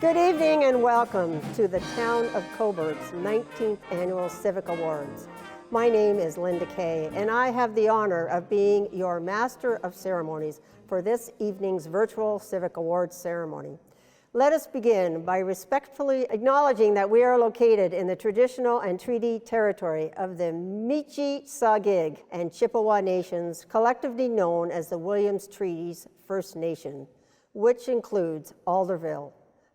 Good evening and welcome to the town of Cobourg's 19th Annual Civic Awards. My name is Linda Kay, and I have the honor of being your Master of Ceremonies for this evening's virtual Civic Awards ceremony. Let us begin by respectfully acknowledging that we are located in the traditional and treaty territory of the Michi-Sagig and Chippewa Nations, collectively known as the Williams Treaties First Nation, which includes Alderville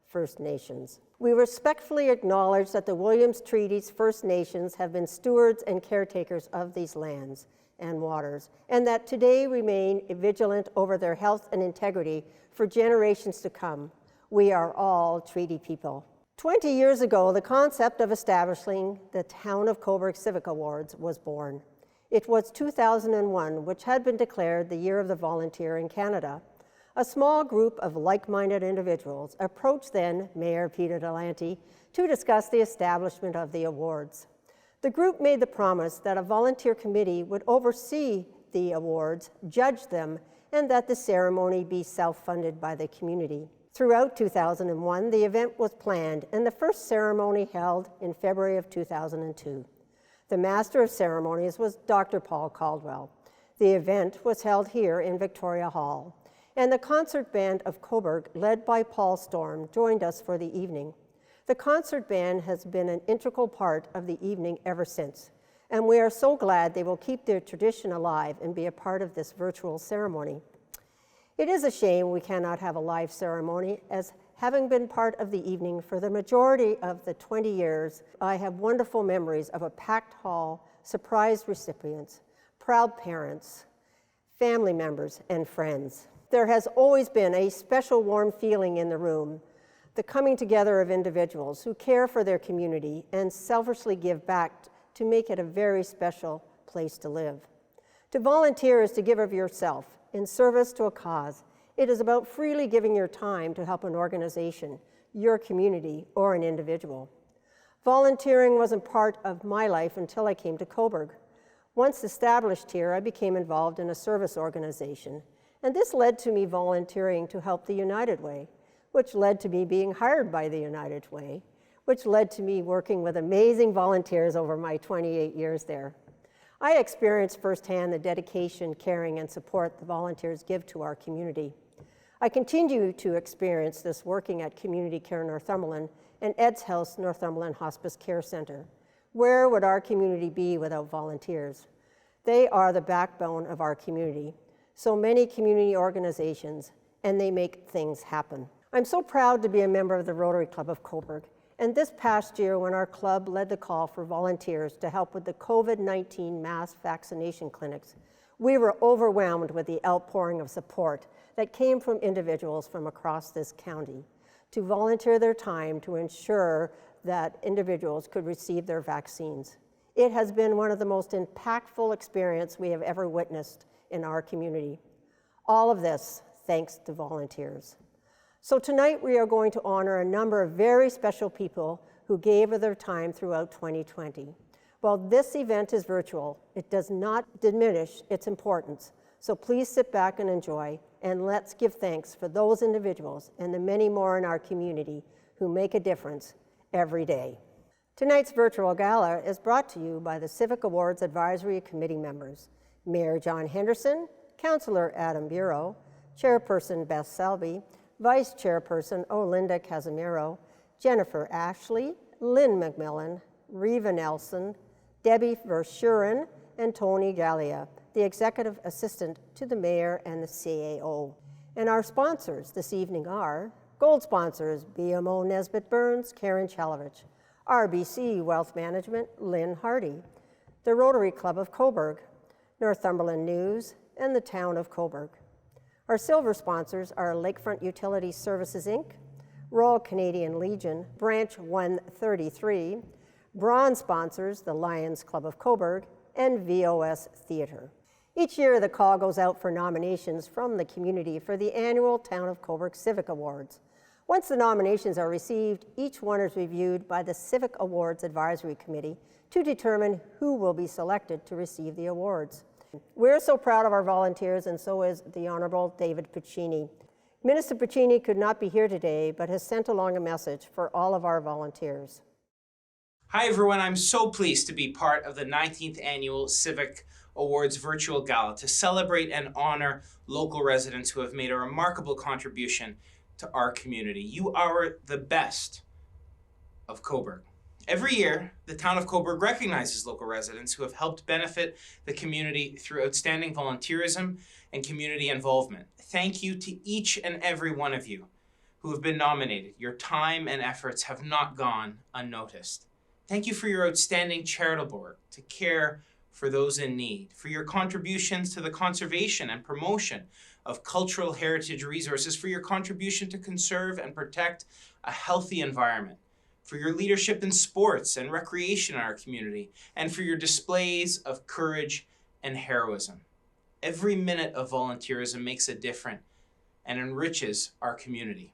First Nations. We respectfully acknowledge that the Williams Treaties First Nations have been stewards and caretakers of these lands and waters, and that today remain vigilant over their health and integrity for generations to come. We are all treaty people. 20 years ago, the concept of establishing the Town of Cobourg Civic Awards was born. It was 2001, which had been declared the Year of the Volunteer in Canada. A small group of like-minded individuals approached then Mayor Peter Delanty to discuss the establishment of the awards. The group made the promise that a volunteer committee would oversee the awards, judge them, and that the ceremony be self-funded by the community. Throughout 2001, the event was planned, and the first ceremony held in February of 2002. The Master of Ceremonies was Dr. Paul Caldwell. The event was held here in Victoria Hall, and the concert band of Cobourg, led by Paul Storm, joined us for the evening. The concert band has been an integral part of the evening ever since, and we are so glad they will keep their tradition alive and be a part of this virtual ceremony. It is a shame we cannot have a live ceremony, as having been part of the evening for the majority of the 20 years, I have wonderful memories of a packed hall, surprise recipients, proud parents, family members, and friends. There has always been a special warm feeling in the room, the coming together of individuals who care for their community and selflessly give back to make it a very special place to live. To volunteer is to give of yourself in service to a cause. It is about freely giving your time to help an organization, your community, or an individual. Volunteering wasn't part of my life until I came to Cobourg. Once established here, I became involved in a service organization, and this led to me volunteering to help the United Way, which led to me being hired by the United Way, which led to me working with amazing volunteers over my 28 years there. I experienced firsthand the dedication, caring, and support the volunteers give to our community. I continue to experience this working at Community Care Northumberland and Ed's House Northumberland Hospice Care Centre. Where would our community be without volunteers? They are the backbone of our community. So many community organizations, and they make things happen. I'm so proud to be a member of the Rotary Club of Cobourg. And this past year, when our club led the call for volunteers to help with the COVID-19 mass vaccination clinics, we were overwhelmed with the outpouring of support that came from individuals from across this county to volunteer their time to ensure that individuals could receive their vaccines. It has been one of the most impactful experiences we have ever witnessed in our community. All of this thanks to volunteers. So tonight we are going to honor a number of very special people who gave of their time throughout 2020. While this event is virtual, it does not diminish its importance. So please sit back and enjoy, and let's give thanks for those individuals and the many more in our community who make a difference every day. Tonight's virtual gala is brought to you by the Civic Awards Advisory Committee members, Mayor John Henderson, Councillor Adam Bureau, Chairperson Beth Selby, Vice Chairperson Olinda Casimiro, Jennifer Ashley, Lynn McMillan, Reva Nelson, Debbie Verschuren, and Tony Gallia, the Executive Assistant to the Mayor and the CAO. And our sponsors this evening are gold sponsors BMO Nesbitt Burns, Karen Chalovich, RBC Wealth Management, Lynn Hardy, the Rotary Club of Cobourg, Northumberland News, and the Town of Cobourg. Our silver sponsors are Lakefront Utility Services, Inc., Royal Canadian Legion, Branch 133, bronze sponsors, the Lions Club of Cobourg, and VOS Theatre. Each year, the call goes out for nominations from the community for the annual Town of Cobourg Civic Awards. Once the nominations are received, each one is reviewed by the Civic Awards Advisory Committee to determine who will be selected to receive the awards. We're so proud of our volunteers, and so is the Honorable David Piccini. Minister Puccini could not be here today, but has sent along a message for all of our volunteers. Hi everyone, I'm so pleased to be part of the 19th Annual Civic Awards Virtual Gala to celebrate and honor local residents who have made a remarkable contribution to our community. You are the best of Cobourg. Every year, the town of Cobourg recognizes local residents who have helped benefit the community through outstanding volunteerism and community involvement. Thank you to each and every one of you who have been nominated. Your time and efforts have not gone unnoticed. Thank you for your outstanding charitable work to care for those in need, for your contributions to the conservation and promotion of cultural heritage resources, for your contribution to conserve and protect a healthy environment, for your leadership in sports and recreation in our community, and for your displays of courage and heroism. Every minute of volunteerism makes a difference and enriches our community.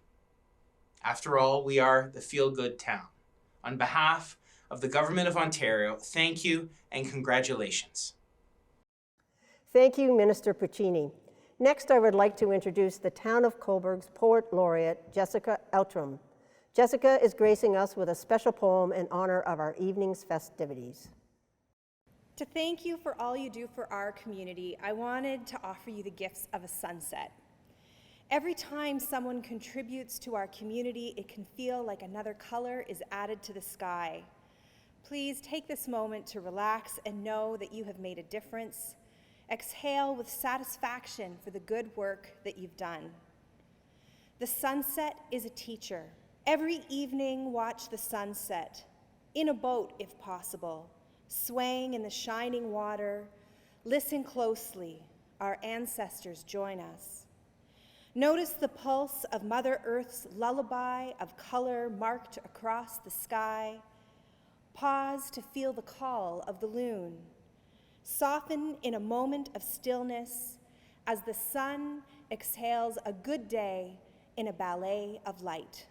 After all, we are the feel-good town. On behalf of the Government of Ontario, thank you and congratulations. Thank you, Minister Puccini. Next, I would like to introduce the Town of Cobourg's Poet Laureate, Jessica Outram. Jessica is gracing us with a special poem in honor of our evening's festivities. To thank you for all you do for our community, I wanted to offer you the gifts of a sunset. Every time someone contributes to our community, it can feel like another color is added to the sky. Please take this moment to relax and know that you have made a difference. Exhale with satisfaction for the good work that you've done. The sunset is a teacher. Every evening, watch the sunset, in a boat if possible, swaying in the shining water. Listen closely, our ancestors join us. Notice the pulse of Mother Earth's lullaby of color marked across the sky. Pause to feel the call of the loon. Soften in a moment of stillness as the sun exhales a good day in a ballet of light.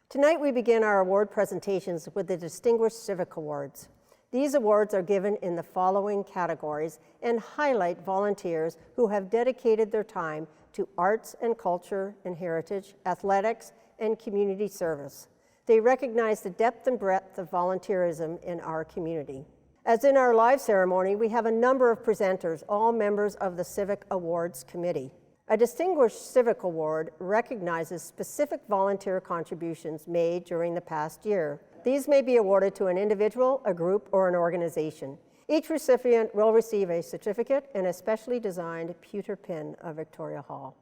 Tonight we begin our award presentations with the Distinguished Civic Awards. These awards are given in the following categories and highlight volunteers who have dedicated their time to arts and culture and heritage, athletics, and community service. They recognize the depth and breadth of volunteerism in our community. As in our live ceremony, we have a number of presenters, all members of the Civic Awards Committee. A Distinguished Civic Award recognizes specific volunteer contributions made during the past year. These may be awarded to an individual, a group, or an organization. Each recipient will receive a certificate and a specially designed pewter pin of Victoria Hall.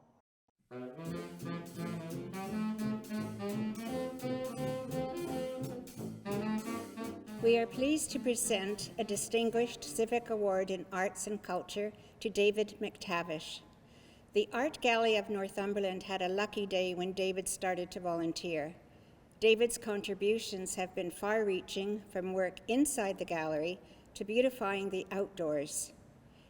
We are pleased to present a Distinguished Civic Award in Arts and Culture to David McTavish. The Art Gallery of Northumberland had a lucky day when David started to volunteer. David's contributions have been far-reaching, from work inside the gallery to beautifying the outdoors.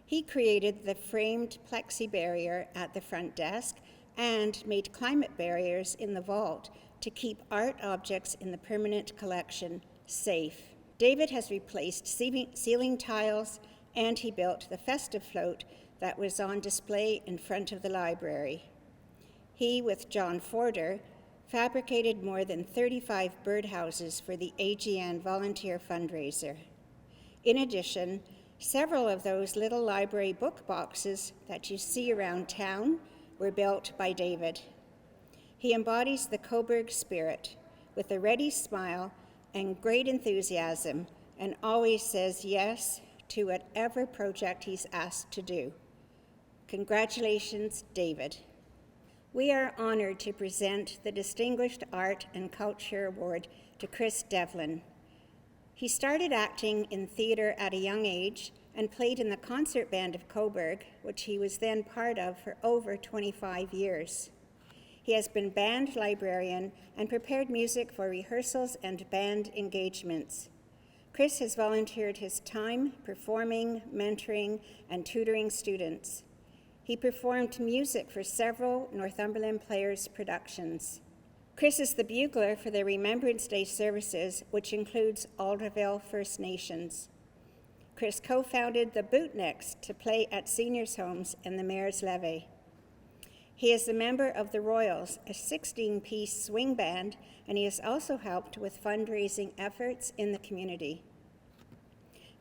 He created the framed plexi barrier at the front desk and made climate barriers in the vault to keep art objects in the permanent collection safe. David has replaced ceiling tiles, and he built the festive float that was on display in front of the library. He, with John Forder, fabricated more than 35 birdhouses for the AGN volunteer fundraiser. In addition, several of those little library book boxes that you see around town were built by David. He embodies the Cobourg spirit with a ready smile and great enthusiasm, and always says yes to whatever project he's asked to do. Congratulations, David. We are honored to present the Distinguished Art and Culture Award to Chris Devlin. He started acting in theater at a young age and played in the concert band of Cobourg, which he was then part of for over 25 years. He has been band librarian and prepared music for rehearsals and band engagements. Chris has volunteered his time performing, mentoring, and tutoring students. He performed music for several Northumberland Players productions. Chris is the bugler for the Remembrance Day services, which includes Alderville First Nations. Chris co-founded the Bootnicks to play at seniors' homes and the Mayor's Levee. He is a member of the Royals, a 16-piece swing band, and he has also helped with fundraising efforts in the community.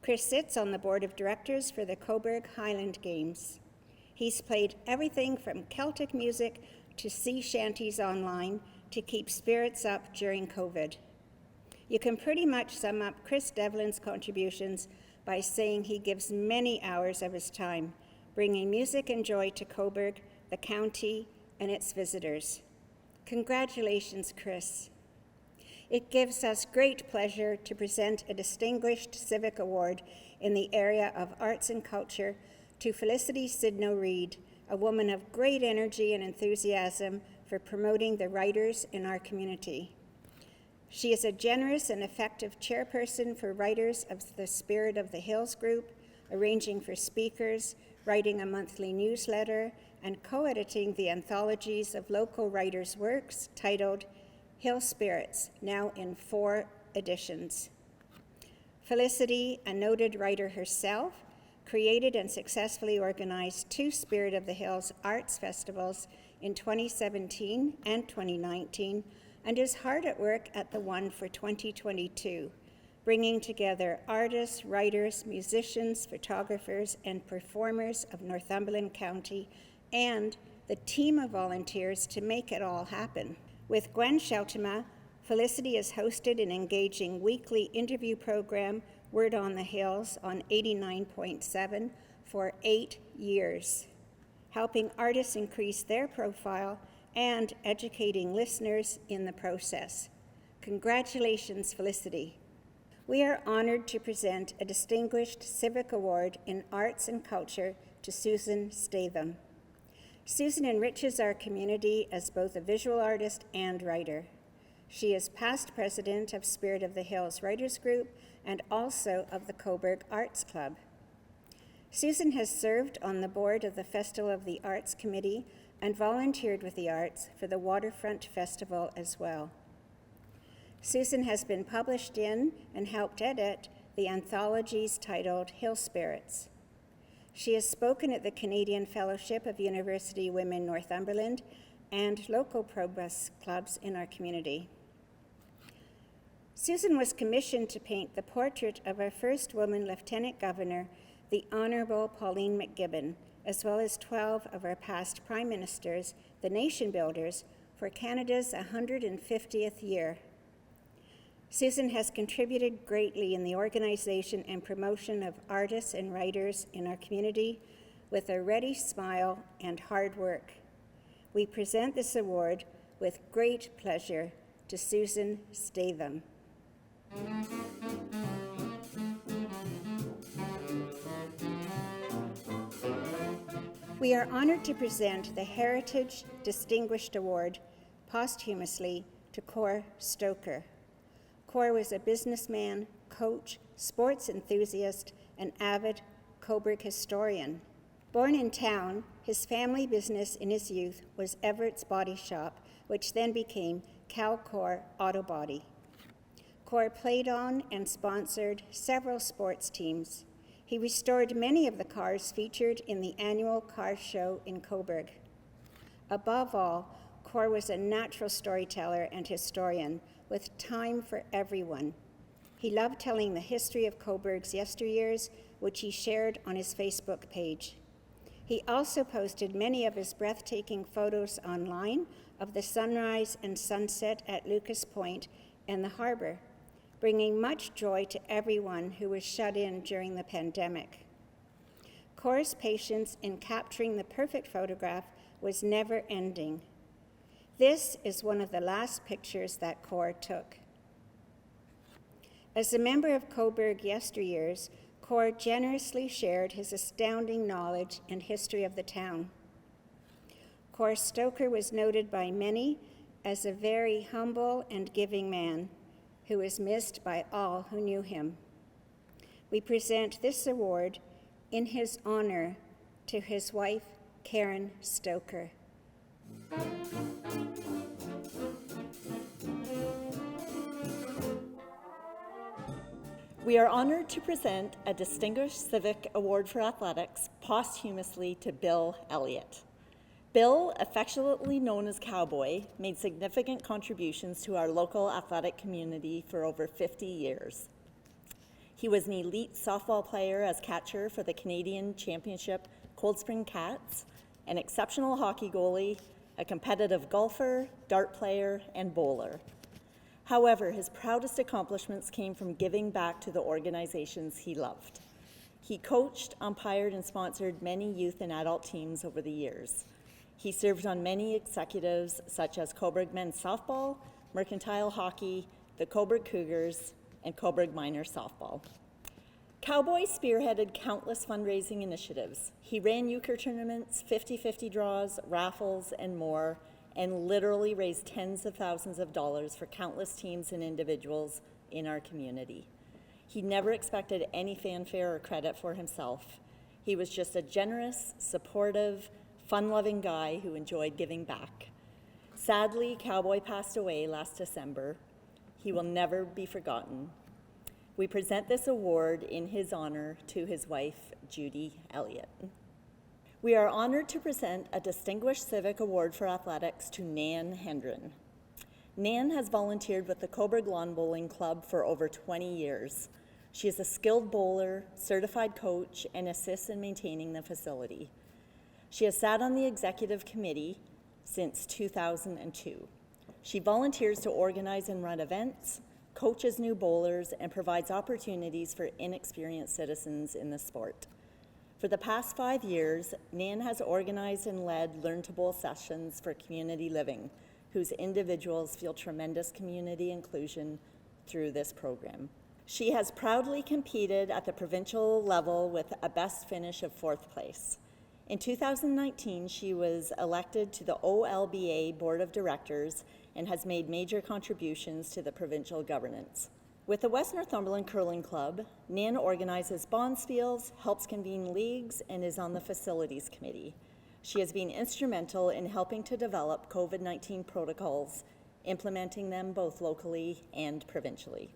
Chris sits on the board of directors for the Cobourg Highland Games. He's played everything from Celtic music to sea shanties online to keep spirits up during COVID. You can pretty much sum up Chris Devlin's contributions by saying he gives many hours of his time, bringing music and joy to Cobourg, the county, and its visitors. Congratulations, Chris. It gives us great pleasure to present a distinguished civic award in the area of arts and culture to Felicity Sidnell-Reid, a woman of great energy and enthusiasm for promoting the writers in our community. She is a generous and effective chairperson for writers of the Spirit of the Hills group, arranging for speakers, writing a monthly newsletter, and co-editing the anthologies of local writers' works titled Hill Spirits, now in 4 editions. Felicity, a noted writer herself, created and successfully organized 2 Spirit of the Hills arts festivals in 2017 and 2019, and is hard at work at the one for 2022, bringing together artists, writers, musicians, photographers, and performers of Northumberland County and the team of volunteers to make it all happen. With Gwen Sheltima, Felicity has hosted an engaging weekly interview program, Word on the Hills, on 89.7 for 8 years, helping artists increase their profile and educating listeners in the process. Congratulations, Felicity. We are honored to present a distinguished civic award in arts and culture to Susan Statham. Susan enriches our community as both a visual artist and writer. She is past president of Spirit of the Hills Writers Group and also of the Cobourg Arts Club. Susan has served on the board of the Festival of the Arts Committee and volunteered with the arts for the Waterfront Festival as well. Susan has been published in and helped edit the anthologies titled Hill Spirits. She has spoken at the Canadian Fellowship of University Women Northumberland and local pro-bus clubs in our community. Susan was commissioned to paint the portrait of our first woman Lieutenant Governor, the Honourable Pauline McGibbon, as well as 12 of our past Prime Ministers, the nation builders, for Canada's 150th year. Susan has contributed greatly in the organization and promotion of artists and writers in our community with a ready smile and hard work. We present this award with great pleasure to Susan Statham. We are honored to present the Heritage Distinguished Award posthumously to Kor Stoker. Kor was a businessman, coach, sports enthusiast, and avid Cobourg historian. Born in town, his family business in his youth was Everett's Body Shop, which then became Kor Auto Body. Kor played on and sponsored several sports teams. He restored many of the cars featured in the annual car show in Cobourg. Above all, Kor was a natural storyteller and historian with time for everyone. He loved telling the history of Cobourg's yesteryears, which he shared on his Facebook page. He also posted many of his breathtaking photos online of the sunrise and sunset at Lucas Point and the harbor, bringing much joy to everyone who was shut in during the pandemic. Kor's patience in capturing the perfect photograph was never ending. This is one of the last pictures that Kor took. As a member of Cobourg yesteryears, Kor generously shared his astounding knowledge and history of the town. Kor Stoker was noted by many as a very humble and giving man who was missed by all who knew him. We present this award in his honor to his wife, Karen Stoker. We are honored to present a Distinguished Civic Award for Athletics posthumously to Bill Elliott. Bill, affectionately known as Cowboy, made significant contributions to our local athletic community for over 50 years. He was an elite softball player as catcher for the Canadian Championship Cold Spring Cats, an exceptional hockey goalie, a competitive golfer, dart player, and bowler. However, his proudest accomplishments came from giving back to the organizations he loved. He coached, umpired, and sponsored many youth and adult teams over the years. He served on many executives such as Cobourg men's softball, mercantile hockey, the Cobourg Cougars, and Cobourg minor softball. Cowboy spearheaded countless fundraising initiatives. He ran euchre tournaments, 50-50 draws, raffles, and more, and literally raised tens of thousands of dollars for countless teams and individuals in our community. He never expected any fanfare or credit for himself. He was just a generous, supportive, fun-loving guy who enjoyed giving back. Sadly, Cowboy passed away last December. He will never be forgotten. We present this award in his honor to his wife, Judy Elliott. We are honored to present a Distinguished Civic Award for Athletics to Nan Hendren. Nan has volunteered with the Cobourg Lawn Bowling Club for over 20 years. She is a skilled bowler, certified coach, and assists in maintaining the facility. She has sat on the executive committee since 2002. She volunteers to organize and run events, coaches new bowlers, and provides opportunities for inexperienced citizens in the sport. For the past 5 years, Nan has organized and led Learn to Bowl sessions for community living, whose individuals feel tremendous community inclusion through this program. She has proudly competed at the provincial level with a best finish of 4th place. In 2019, she was elected to the OLBA Board of Directors and has made major contributions to the provincial governance. With the West Northumberland Curling Club, Nan organizes bonspiels, helps convene leagues, and is on the facilities committee. She has been instrumental in helping to develop COVID-19 protocols, implementing them both locally and provincially.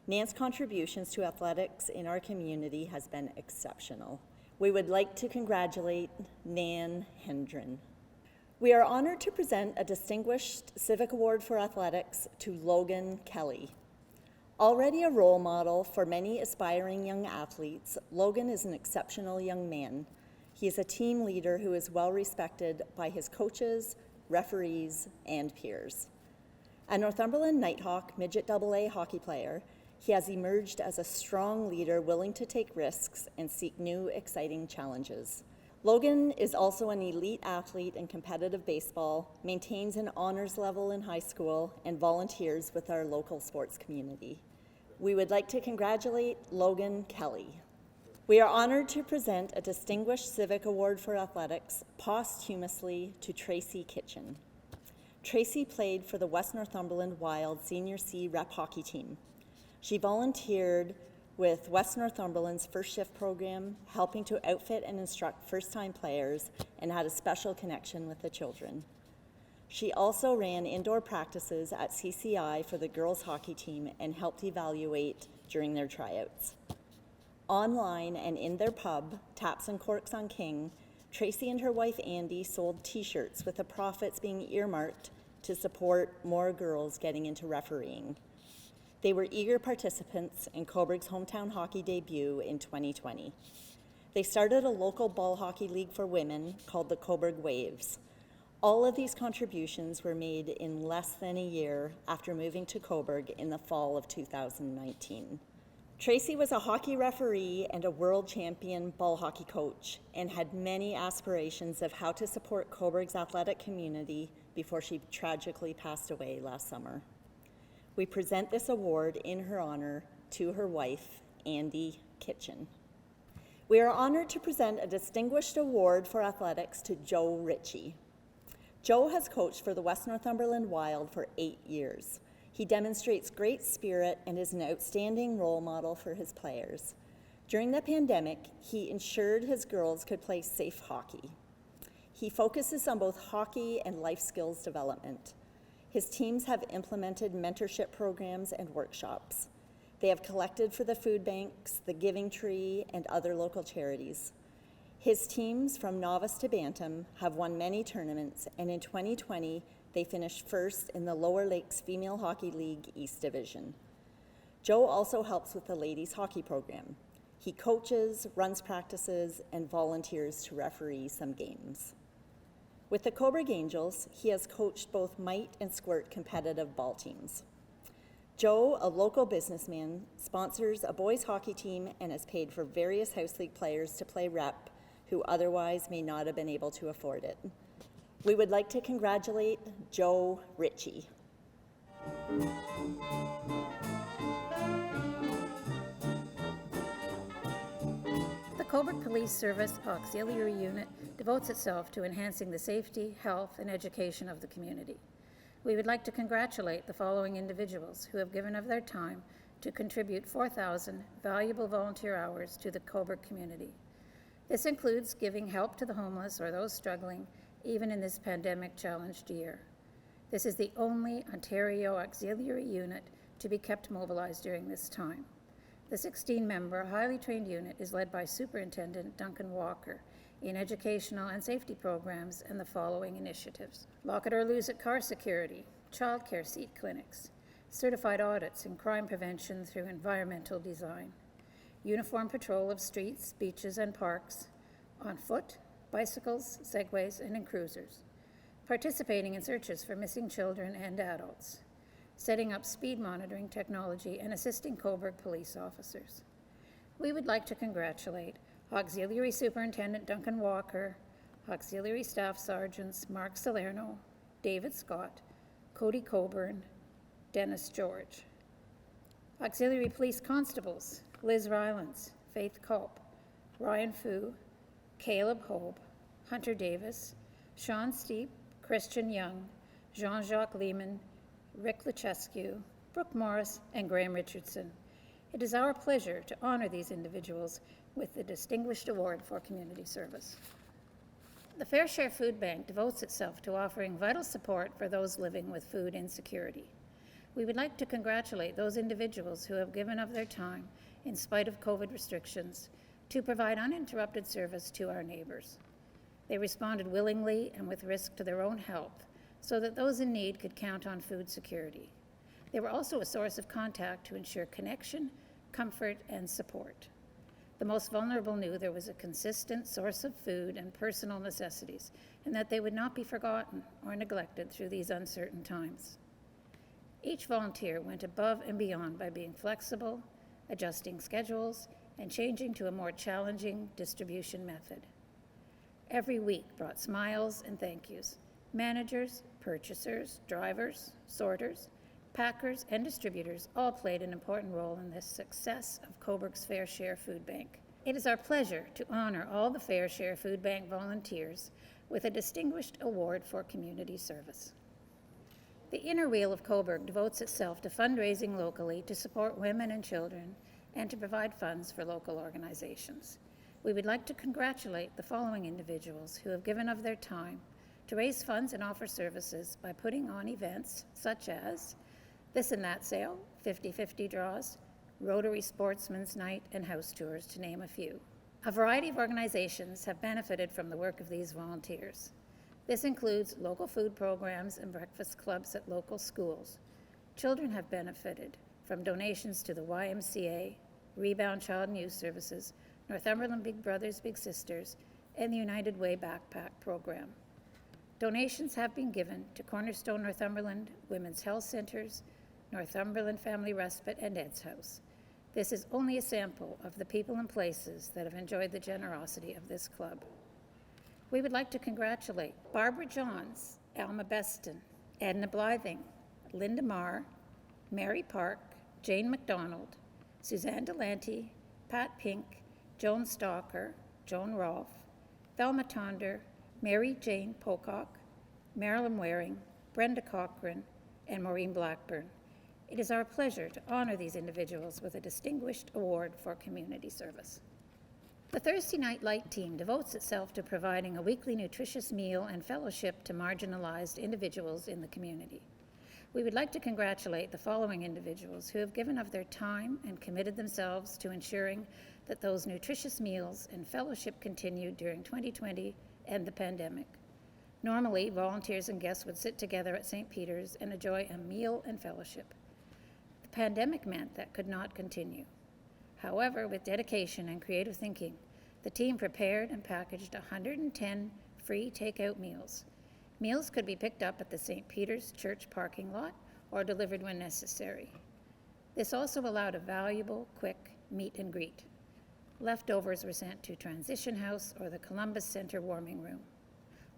Nan's contributions to athletics in our community has been exceptional. We would like to congratulate Nan Hendren. We are honored to present a Distinguished Civic Award for Athletics to Logan Kelly. Already a role model for many aspiring young athletes, Logan is an exceptional young man. He is a team leader who is well respected by his coaches, referees, and peers. A Northumberland Nighthawk Midget AA hockey player, he has emerged as a strong leader willing to take risks and seek new, exciting challenges. Logan is also an elite athlete in competitive baseball, maintains an honors level in high school, and volunteers with our local sports community. We would like to congratulate Logan Kelly. We are honored to present a Distinguished Civic Award for Athletics posthumously to Tracy Kitchen. Tracy played for the West Northumberland Wild Senior C Rep Hockey Team. She volunteered with West Northumberland's First Shift program, helping to outfit and instruct first-time players, and had a special connection with the children. She also ran indoor practices at CCI for the girls' hockey team and helped evaluate during their tryouts. Online and in their pub, Taps and Corks on King, Tracy and her wife Andy sold t-shirts with the profits being earmarked to support more girls getting into refereeing. They were eager participants in Cobourg's hometown hockey debut in 2020. They started a local ball hockey league for women called the Cobourg Waves. All of these contributions were made in less than a year after moving to Cobourg in the fall of 2019. Tracy was a hockey referee and a world champion ball hockey coach and had many aspirations of how to support Cobourg's athletic community before she tragically passed away last summer. We present this award in her honor to her wife, Andy Kitchen. We are honored to present a Distinguished Award for Athletics to Joe Ritchie. Joe has coached for the West Northumberland Wild for 8 years. He demonstrates great spirit and is an outstanding role model for his players. During the pandemic, he ensured his girls could play safe hockey. He focuses on both hockey and life skills development. His teams have implemented mentorship programs and workshops. They have collected for the food banks, the Giving Tree, and other local charities. His teams from novice to bantam have won many tournaments, and in 2020, they finished first in the Lower Lakes Female Hockey League East Division. Joe also helps with the ladies' hockey program. He coaches, runs practices, and volunteers to referee some games. With the Cobourg Angels, he has coached both Mite and Squirt competitive ball teams. Joe, a local businessman, sponsors a boys hockey team and has paid for various house league players to play rep who otherwise may not have been able to afford it. We would like to congratulate Joe Ritchie. The Cobourg Police Service Auxiliary Unit devotes itself to enhancing the safety, health, and education of the community. We would like to congratulate the following individuals who have given of their time to contribute 4,000 valuable volunteer hours to the Cobourg community. This includes giving help to the homeless or those struggling, even in this pandemic-challenged year. This is the only Ontario auxiliary unit to be kept mobilized during this time. The 16-member, highly trained unit is led by Superintendent Duncan Walker in educational and safety programs and the following initiatives: Lock It or Lose It car security, childcare seat clinics, certified audits in crime prevention through environmental design, uniform patrol of streets, beaches, and parks, on foot, bicycles, segways, and in cruisers, participating in searches for missing children and adults, setting up speed monitoring technology, and assisting Cobourg police officers. We would like to congratulate Auxiliary Superintendent Duncan Walker, Auxiliary Staff Sergeants Mark Salerno, David Scott, Cody Coburn, Dennis George. Auxiliary Police Constables Liz Rylance, Faith Culp, Ryan Fu, Caleb Hobe, Hunter Davis, Sean Steep, Christian Young, Jean-Jacques Lehman, Rick Luchescu, Brooke Morris, and Grahame Richardson. It is our pleasure to honor these individuals with the Distinguished Award for Community Service. The Fair Share Food Bank devotes itself to offering vital support for those living with food insecurity. We would like to congratulate those individuals who have given of their time, in spite of COVID restrictions, to provide uninterrupted service to our neighbors. They responded willingly and with risk to their own health, so that those in need could count on food security. They were also a source of contact to ensure connection, comfort, and support. The most vulnerable knew there was a consistent source of food and personal necessities, and that they would not be forgotten or neglected through these uncertain times. Each volunteer went above and beyond by being flexible, adjusting schedules, and changing to a more challenging distribution method. Every week brought smiles and thank yous. Managers, purchasers, drivers, sorters, packers, and distributors all played an important role in the success of Cobourg's Fair Share Food Bank. It is our pleasure to honor all the Fair Share Food Bank volunteers with a Distinguished Award for Community Service. The Inner Wheel of Cobourg devotes itself to fundraising locally to support women and children and to provide funds for local organizations. We would like to congratulate the following individuals who have given of their time to raise funds and offer services by putting on events such as This and That Sale, 50/50 draws, Rotary Sportsman's Night, and house tours, to name a few. A variety of organizations have benefited from the work of these volunteers. This includes local food programs and breakfast clubs at local schools. Children have benefited from donations to the YMCA, Rebound Child and Youth Services, Northumberland Big Brothers Big Sisters, and the United Way Backpack Program. Donations have been given to Cornerstone Northumberland, Women's Health Centers, Northumberland Family Respite, and Ed's House. This is only a sample of the people and places that have enjoyed the generosity of this club. We would like to congratulate Barbara Johns, Alma Beston, Edna Blything, Linda Marr, Mary Park, Jane McDonald, Suzanne Delante, Pat Pink, Joan Stalker, Joan Rolfe, Thelma Tonder, Mary Jane Pocock, Marilyn Waring, Brenda Cochran, and Maureen Blackburn. It is our pleasure to honor these individuals with a Distinguished Award for Community Service. The Thursday Night Light team devotes itself to providing a weekly nutritious meal and fellowship to marginalized individuals in the community. We would like to congratulate the following individuals who have given of their time and committed themselves to ensuring that those nutritious meals and fellowship continued during 2020 and the pandemic. Normally, volunteers and guests would sit together at St. Peter's and enjoy a meal and fellowship. The pandemic meant that could not continue. However, with dedication and creative thinking, the team prepared and packaged 110 free takeout meals. Meals could be picked up at the St. Peter's Church parking lot or delivered when necessary. This also allowed a valuable, quick meet and greet. Leftovers were sent to Transition House or the Columbus Center warming room.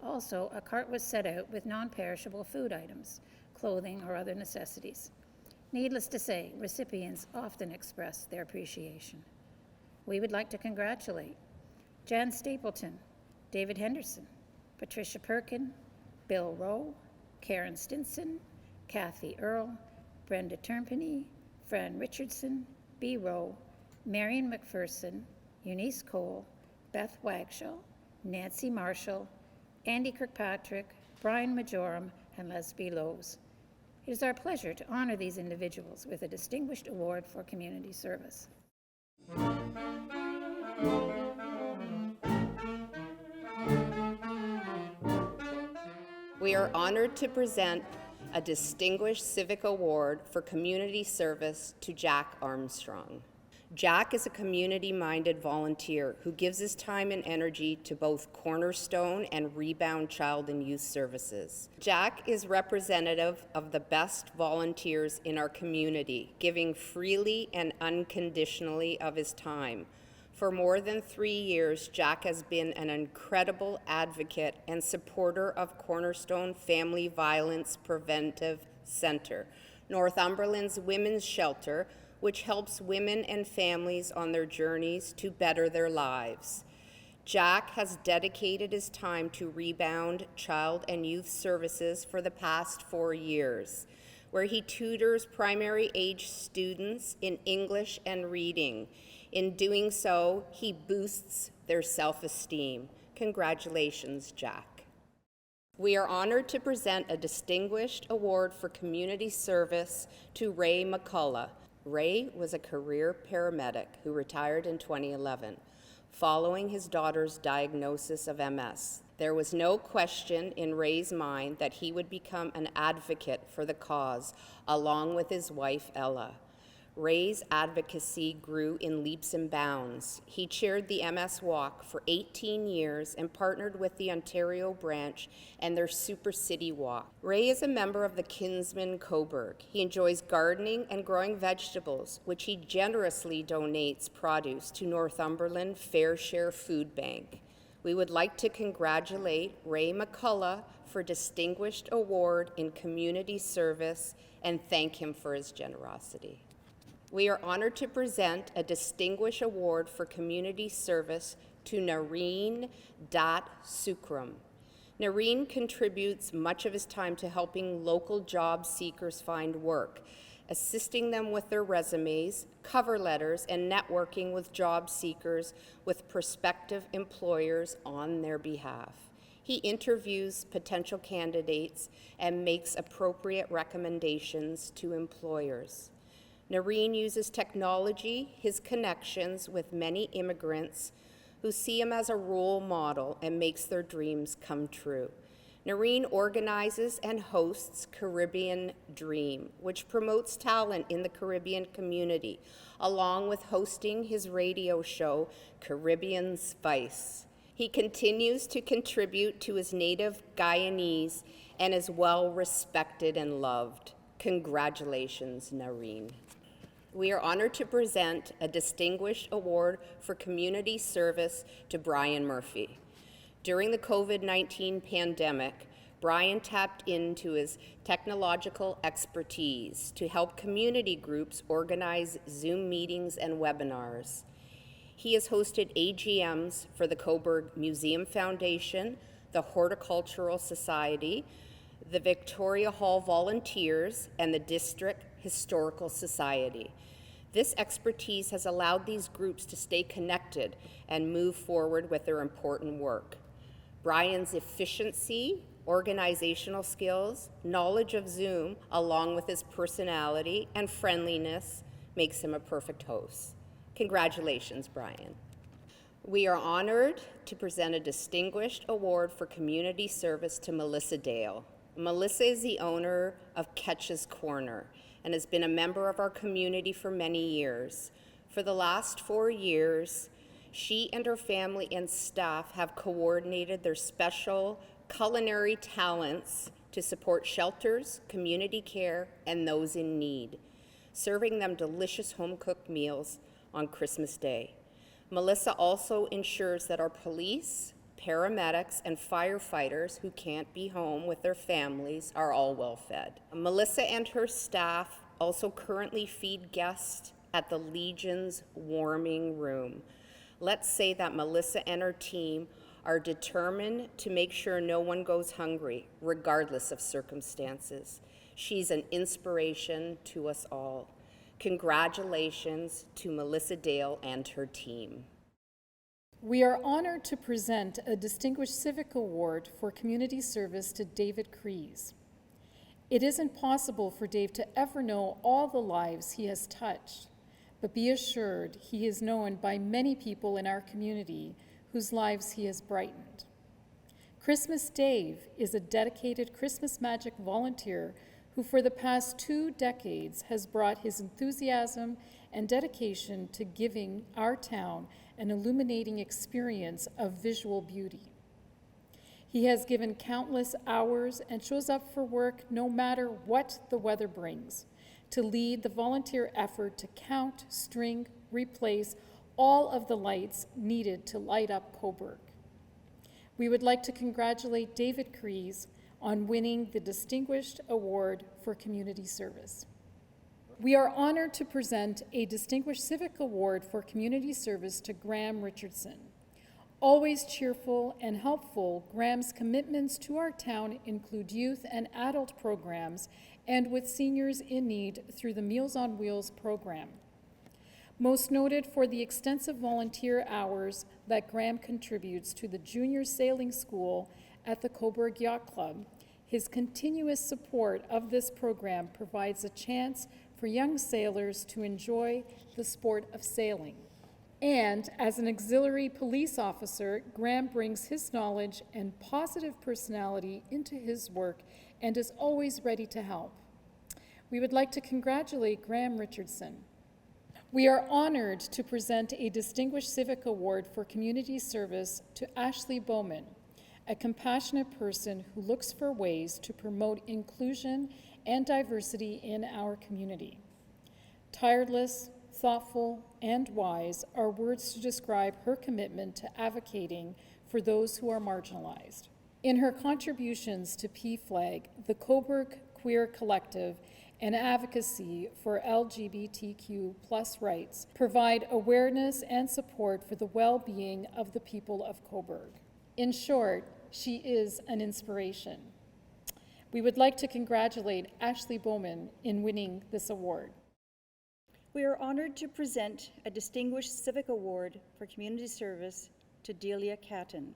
Also, a cart was set out with non-perishable food items, clothing or other necessities. Needless to say, recipients often expressed their appreciation. We would like to congratulate Jan Stapleton, David Henderson, Patricia Perkin, Bill Rowe, Karen Stinson, Kathy Earle, Brenda Turnpenny, Fran Richardson, B. Rowe, Marion McPherson, Eunice Cole, Beth Wagshaw, Nancy Marshall, Andy Kirkpatrick, Brian Majorum, and Leslie Lowe's. It is our pleasure to honor these individuals with a distinguished award for community service. We are honored to present a Distinguished Civic Award for Community Service to Jack Armstrong. Jack is a community-minded volunteer who gives his time and energy to both Cornerstone and Rebound Child and Youth Services. Jack is representative of the best volunteers in our community, giving freely and unconditionally of his time. For more than 3 years, Jack has been an incredible advocate and supporter of Cornerstone Family Violence Preventive Center, Northumberland's women's shelter, which helps women and families on their journeys to better their lives. Jack has dedicated his time to Rebound Child and Youth Services for the past 4 years, where he tutors primary age students in English and reading. In doing so, he boosts their self-esteem. Congratulations, Jack. We are honored to present a Distinguished Award for Community Service to Rae MacCulloch. Rae was a career paramedic who retired in 2011, following his daughter's diagnosis of MS. There was no question in Rae's mind that he would become an advocate for the cause, along with his wife, Ella. Rae's advocacy grew in leaps and bounds. He chaired the MS Walk for 18 years and partnered with the Ontario branch and their Super City Walk. Rae is a member of the Kinsman Cobourg. He enjoys gardening and growing vegetables, which he generously donates produce to Northumberland Fair Share Food Bank. We would like to congratulate Rae MacCulloch for Distinguished Award in Community Service and thank him for his generosity. We are honored to present a Distinguished Award for Community Service to Nareen Dot Sukram. Nareen contributes much of his time to helping local job seekers find work, assisting them with their resumes, cover letters, and networking with job seekers with prospective employers on their behalf. He interviews potential candidates and makes appropriate recommendations to employers. Nareen uses technology, his connections with many immigrants who see him as a role model and makes their dreams come true. Nareen organizes and hosts Caribbean Dream, which promotes talent in the Caribbean community, along with hosting his radio show, Caribbean Spice. He continues to contribute to his native Guyanese and is well respected and loved. Congratulations, Nareen. We are honored to present a Distinguished Award for Community Service to Brian Murphy. During the COVID-19 pandemic, Brian tapped into his technological expertise to help community groups organize Zoom meetings and webinars. He has hosted AGMs for the Cobourg Museum Foundation, the Horticultural Society, the Victoria Hall Volunteers, and the District Historical Society. This expertise has allowed these groups to stay connected and move forward with their important work. Brian's efficiency, organizational skills, knowledge of Zoom, along with his personality and friendliness, makes him a perfect host. Congratulations, Brian. We are honored to present a distinguished award for community service to Melissa Dale. Melissa is the owner of Ketch's Corner and has been a member of our community for many years. For the last 4 years, she and her family and staff have coordinated their special culinary talents to support shelters, community care, and those in need, serving them delicious home-cooked meals on Christmas Day. Melissa also ensures that our police, paramedics, and firefighters who can't be home with their families are all well fed. Melissa and her staff also currently feed guests at the Legion's warming room. Let's say that Melissa and her team are determined to make sure no one goes hungry, regardless of circumstances. She's an inspiration to us all. Congratulations to Melissa Dale and her team. We are honored to present a Distinguished Civic Award for community service to David Crees. It isn't possible for Dave to ever know all the lives he has touched, but be assured he is known by many people in our community whose lives he has brightened. Christmas Dave is a dedicated Christmas Magic volunteer who for the past 2 decades has brought his enthusiasm and dedication to giving our town an illuminating experience of visual beauty. He has given countless hours and shows up for work no matter what the weather brings, to lead the volunteer effort to count, string, replace all of the lights needed to light up Cobourg. We would like to congratulate David Crees on winning the Distinguished Award for Community Service. We are honored to present a Distinguished Civic Award for Community Service to Grahame Richardson. Always cheerful and helpful, Graham's commitments to our town include youth and adult programs and with seniors in need through the Meals on Wheels program. Most noted for the extensive volunteer hours that Grahame contributes to the Junior Sailing School at the Cobourg Yacht Club, his continuous support of this program provides a chance for young sailors to enjoy the sport of sailing. And as an auxiliary police officer, Grahame brings his knowledge and positive personality into his work and is always ready to help. We would like to congratulate Grahame Richardson. We are honored to present a Distinguished Civic Award for Community Service to Ashley Bowman, a compassionate person who looks for ways to promote inclusion and diversity in our community. Tireless, thoughtful, and wise are words to describe her commitment to advocating for those who are marginalized. In her contributions to PFLAG, the Cobourg Queer Collective, and advocacy for LGBTQ+ rights provide awareness and support for the well-being of the people of Cobourg. In short, she is an inspiration. We would like to congratulate Ashley Bowman in winning this award. We are honored to present a Distinguished Civic Award for Community Service to Delia Catton.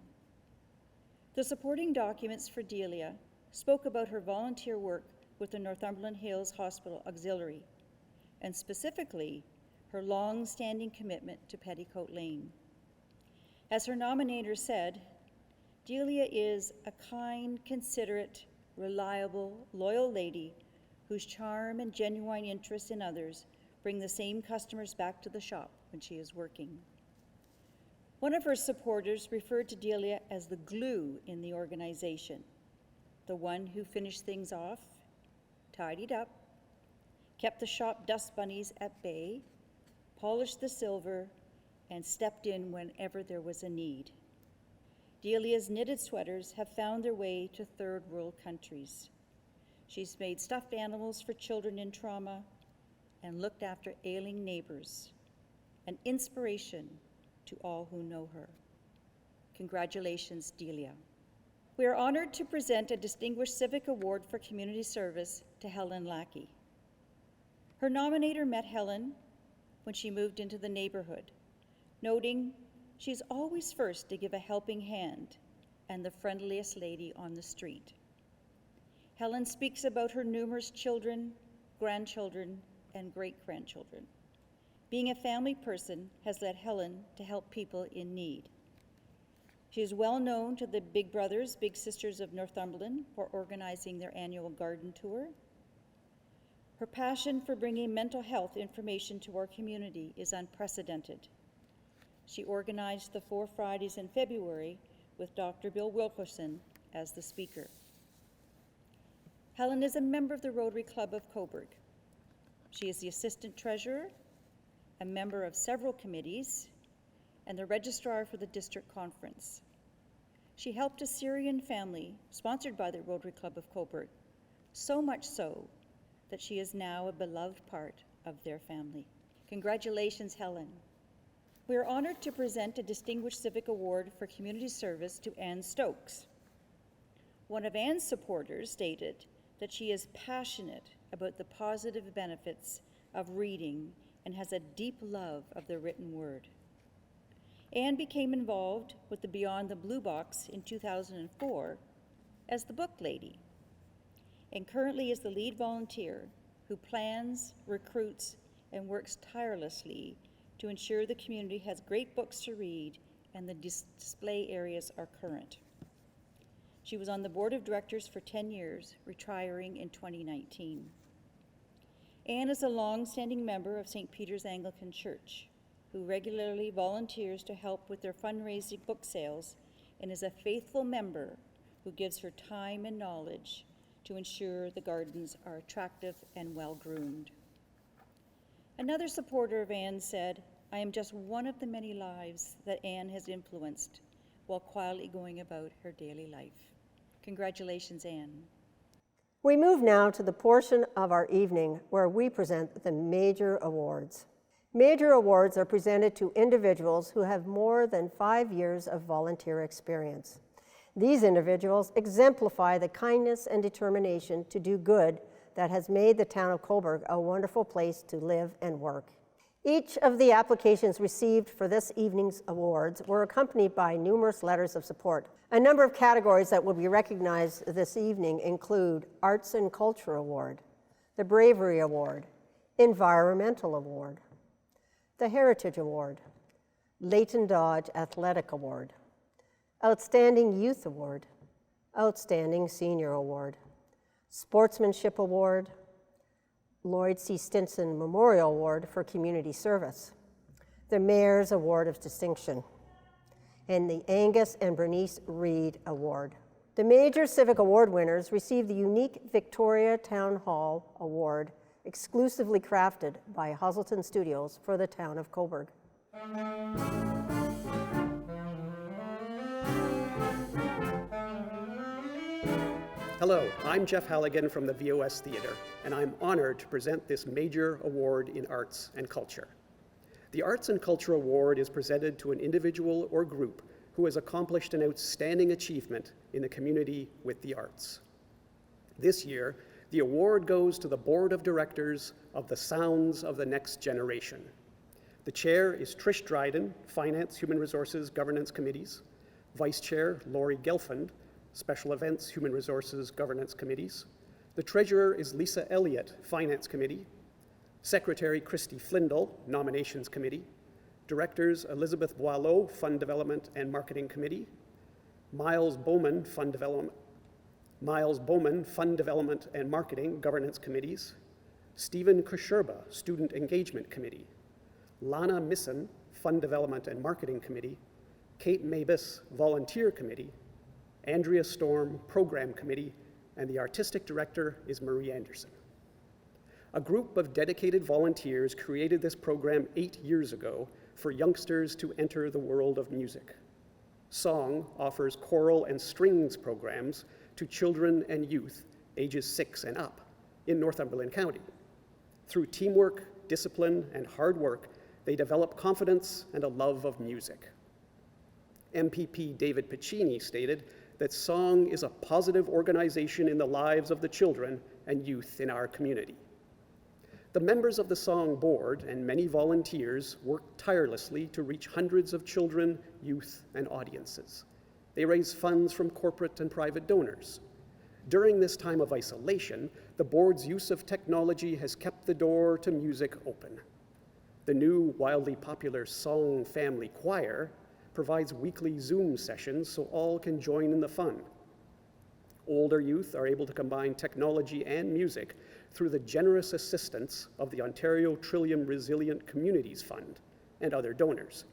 The supporting documents for Delia spoke about her volunteer work with the Northumberland Hills Hospital Auxiliary, and specifically her long-standing commitment to Petticoat Lane. As her nominator said, Delia is a kind, considerate, reliable, loyal lady whose charm and genuine interest in others bring the same customers back to the shop when she is working. One of her supporters referred to Delia as the glue in the organization, the one who finished things off, tidied up, kept the shop dust bunnies at bay, polished the silver, and stepped in whenever there was a need. Delia's knitted sweaters have found their way to third world countries. She's made stuffed animals for children in trauma and looked after ailing neighbors, an inspiration to all who know her. Congratulations, Delia. We are honored to present a Distinguished Civic Award for Community Service to Helen Lackey. Her nominator met Helen when she moved into the neighborhood, noting she's always first to give a helping hand and the friendliest lady on the street. Helen speaks about her numerous children, grandchildren, and great-grandchildren. Being a family person has led Helen to help people in need. She is well known to the Big Brothers, Big Sisters of Northumberland for organizing their annual garden tour. Her passion for bringing mental health information to our community is unprecedented. She organized the 4 Fridays in February with Dr. Bill Wilkerson as the speaker. Helen is a member of the Rotary Club of Cobourg. She is the assistant treasurer, a member of several committees, and the registrar for the district conference. She helped a Syrian family sponsored by the Rotary Club of Cobourg, so much so that she is now a beloved part of their family. Congratulations, Helen. We are honored to present a Distinguished Civic Award for Community Service to Ann Stokes. One of Ann's supporters stated that she is passionate about the positive benefits of reading and has a deep love of the written word. Anne became involved with the Beyond the Blue Box in 2004 as the book lady, and currently is the lead volunteer who plans, recruits, and works tirelessly to ensure the community has great books to read and the display areas are current. She was on the board of directors for 10 years, retiring in 2019. Anne is a long-standing member of St. Peter's Anglican Church, who regularly volunteers to help with their fundraising book sales and is a faithful member who gives her time and knowledge to ensure the gardens are attractive and well-groomed. Another supporter of Anne said, "I am just one of the many lives that Anne has influenced while quietly going about her daily life." Congratulations, Anne. We move now to the portion of our evening where we present the major awards. Major awards are presented to individuals who have more than 5 years of volunteer experience. These individuals exemplify the kindness and determination to do good that has made the town of Cobourg a wonderful place to live and work. Each of the applications received for this evening's awards were accompanied by numerous letters of support. A number of categories that will be recognized this evening include Arts and Culture Award, the Bravery Award, Environmental Award, the Heritage Award, Leighton Dodge Athletic Award, Outstanding Youth Award, Outstanding Senior Award, Sportsmanship Award, Lloyd C. Stinson Memorial Award for Community Service, the Mayor's Award of Distinction, and the Angus and Bernice Reed Award. The major civic award winners received the unique Victoria Town Hall Award, exclusively crafted by Hazelton Studios for the town of Cobourg. Hello, I'm Jeff Halligan from the VOS Theatre, and I'm honored to present this major award in arts and culture. The Arts and Culture Award is presented to an individual or group who has accomplished an outstanding achievement in the community with the arts. This year, the award goes to the Board of Directors of the Sounds of the Next Generation. The chair is Trish Dryden, Finance, Human Resources, Governance Committees, Vice Chair Laurie Gelfand, Special Events, Human Resources, Governance Committees. The Treasurer is Lisa Elliott, Finance Committee. Secretary Christy Flindle, Nominations Committee. Directors Elizabeth Boileau, Fund Development and Marketing Committee. Miles Bowman, Fund Development and Marketing, Governance Committees. Stephen Kosherba, Student Engagement Committee. Lana Misson, Fund Development and Marketing Committee. Kate Mabus, Volunteer Committee. Andrea Storm, Program Committee, and the Artistic Director is Marie Anderson. A group of dedicated volunteers created this program 8 years ago for youngsters to enter the world of music. Song offers choral and strings programs to children and youth ages 6 and up in Northumberland County. Through teamwork, discipline, and hard work, they develop confidence and a love of music. MPP David Piccini stated that Song is a positive organization in the lives of the children and youth in our community. The members of the Song Board and many volunteers work tirelessly to reach hundreds of children, youth, and audiences. They raise funds from corporate and private donors. During this time of isolation, the board's use of technology has kept the door to music open. The new, wildly popular Song Family Choir provides weekly Zoom sessions so all can join in the fun. Older youth are able to combine technology and music through the generous assistance of the Ontario Trillium Resilient Communities Fund and other donors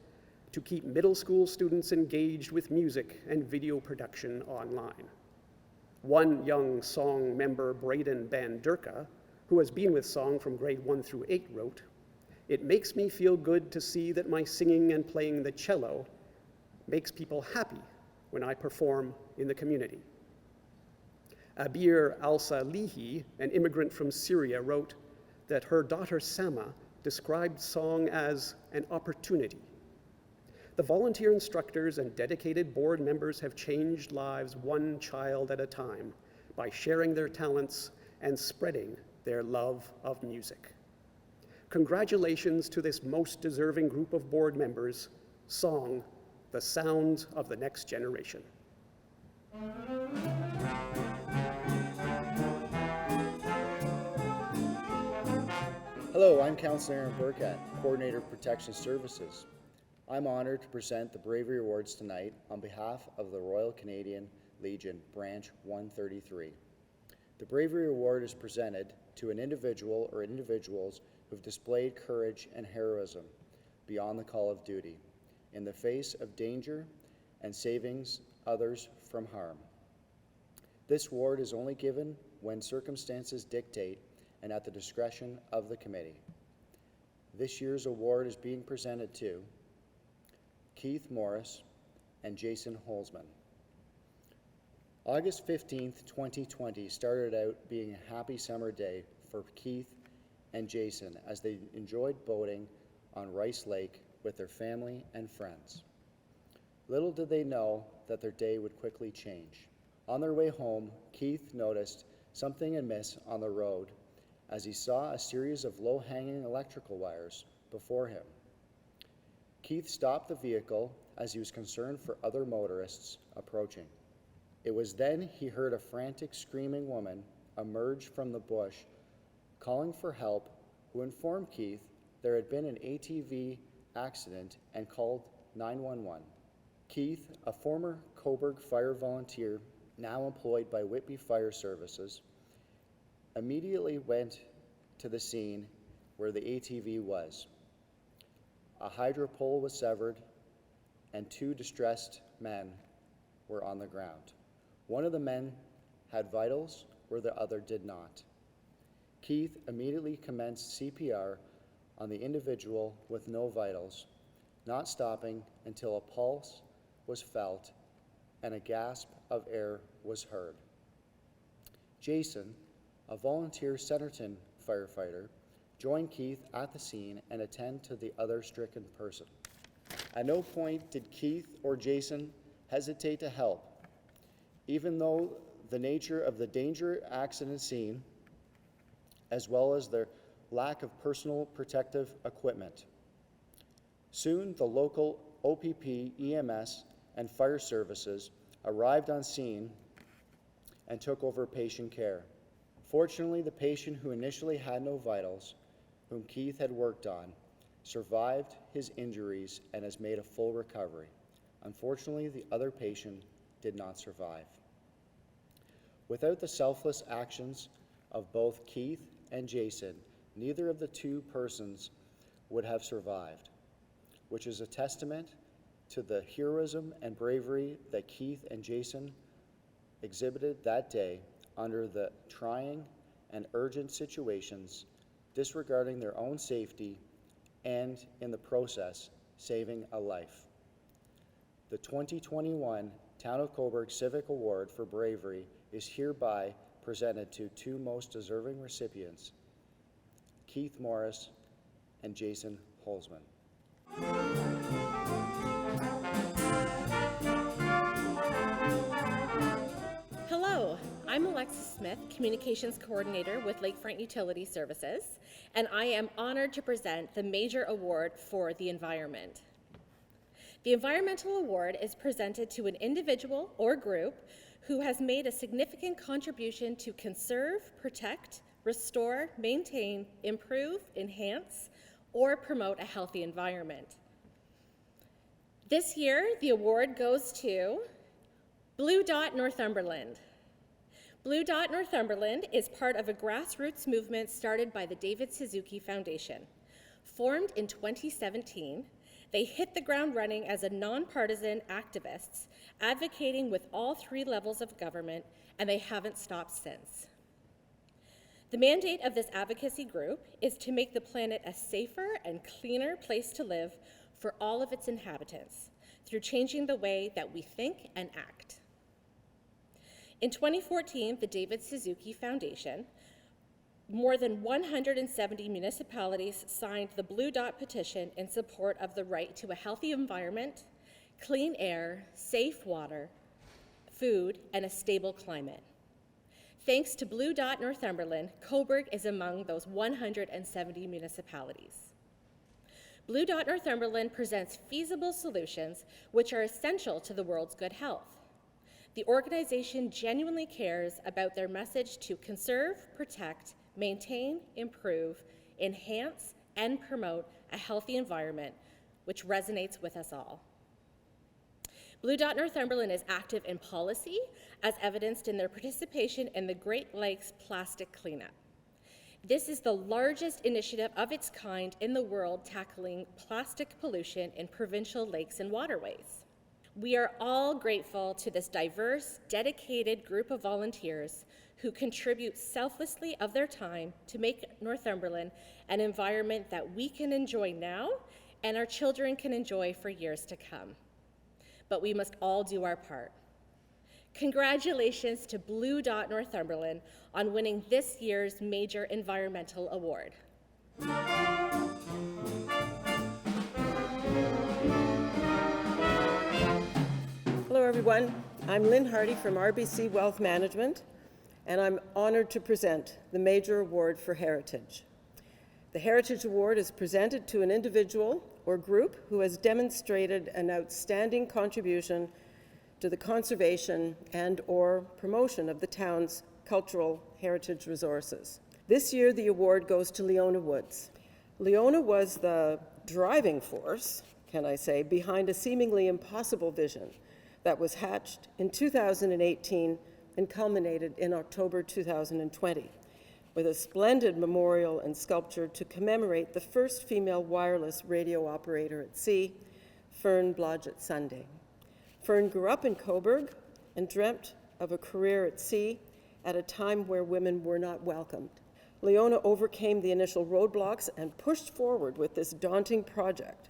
to keep middle school students engaged with music and video production online. One young Song member, Braden Bandurka, who has been with Song from grade 1 through 8, wrote, "It makes me feel good to see that my singing and playing the cello makes people happy when I perform in the community." Abir Al-Salihi, an immigrant from Syria, wrote that her daughter Sama described Song as an opportunity. The volunteer instructors and dedicated board members have changed lives one child at a time by sharing their talents and spreading their love of music. Congratulations to this most deserving group of board members. Song, the sound of the next generation. Hello, I'm Councillor Aaron Burkett, Coordinator of Protection Services. I'm honored to present the Bravery Awards tonight on behalf of the Royal Canadian Legion Branch 133. The Bravery Award is presented to an individual or individuals who have displayed courage and heroism beyond the call of duty in the face of danger and saving others from harm. This award is only given when circumstances dictate and at the discretion of the committee. This year's award is being presented to Keith Morris and Jason Holzman. August 15th, 2020 started out being a happy summer day for Keith and Jason as they enjoyed boating on Rice Lake with their family and friends. Little did they know that their day would quickly change. On their way home, Keith noticed something amiss on the road as he saw a series of low-hanging electrical wires before him. Keith stopped the vehicle as he was concerned for other motorists approaching. It was then he heard a frantic, screaming woman emerge from the bush, calling for help, who informed Keith there had been an ATV accident and called 911. Keith, a former Cobourg fire volunteer, now employed by Whitby Fire Services, immediately went to the scene where the ATV was. A hydro pole was severed, and two distressed men were on the ground. One of the men had vitals, where the other did not. Keith immediately commenced CPR on the individual with no vitals, not stopping until a pulse was felt and a gasp of air was heard. Jason, a volunteer Centerton firefighter, joined Keith at the scene and attend to the other stricken person. At no point did Keith or Jason hesitate to help, even though the nature of the danger accident scene, as well as their lack of personal protective equipment. Soon, the local OPP, EMS, and fire services arrived on scene and took over patient care. Fortunately, the patient who initially had no vitals, whom Keith had worked on, survived his injuries and has made a full recovery. Unfortunately, the other patient did not survive. Without the selfless actions of both Keith and Jason, neither of the two persons would have survived, which is a testament to the heroism and bravery that Keith and Jason exhibited that day under the trying and urgent situations, disregarding their own safety and, in the process, saving a life. The 2021 Town of Cobourg Civic Award for Bravery is hereby presented to two most deserving recipients, Keith Morris and Jason Holzman. Hello, I'm Alexis Smith, Communications Coordinator with Lakefront Utility Services, and I am honored to present the Major Award for the Environment. The Environmental Award is presented to an individual or group who has made a significant contribution to conserve, protect, restore, maintain, improve, enhance, or promote a healthy environment. This year, the award goes to Blue Dot Northumberland. Blue Dot Northumberland is part of a grassroots movement started by the David Suzuki Foundation. Formed in 2017, they hit the ground running as a nonpartisan activists, advocating with all 3 levels of government, and they haven't stopped since. The mandate of this advocacy group is to make the planet a safer and cleaner place to live for all of its inhabitants through changing the way that we think and act. In 2014, the David Suzuki Foundation, more than 170 municipalities signed the Blue Dot petition in support of the right to a healthy environment, clean air, safe water, food, and a stable climate. Thanks to Blue Dot Northumberland, Cobourg is among those 170 municipalities. Blue Dot Northumberland presents feasible solutions which are essential to the world's good health. The organization genuinely cares about their message to conserve, protect, maintain, improve, enhance, and promote a healthy environment, which resonates with us all. Blue Dot Northumberland is active in policy, as evidenced in their participation in the Great Lakes plastic cleanup. This is the largest initiative of its kind in the world tackling plastic pollution in provincial lakes and waterways. We are all grateful to this diverse, dedicated group of volunteers who contribute selflessly of their time to make Northumberland an environment that we can enjoy now and our children can enjoy for years to come. But we must all do our part. Congratulations to Blue Dot Northumberland on winning this year's major environmental award. Hello everyone, I'm Lynn Hardy from RBC Wealth Management, and I'm honored to present the Major Award for Heritage. The Heritage Award is presented to an individual or group who has demonstrated an outstanding contribution to the conservation and/or promotion of the town's cultural heritage resources. This year, the award goes to Leona Woods. Leona was the driving force, can I say, behind a seemingly impossible vision that was hatched in 2018 and culminated in October 2020 with a splendid memorial and sculpture to commemorate the first female wireless radio operator at sea, Fern Blodgett Sunday. Fern grew up in Cobourg and dreamt of a career at sea at a time where women were not welcomed. Leona overcame the initial roadblocks and pushed forward with this daunting project.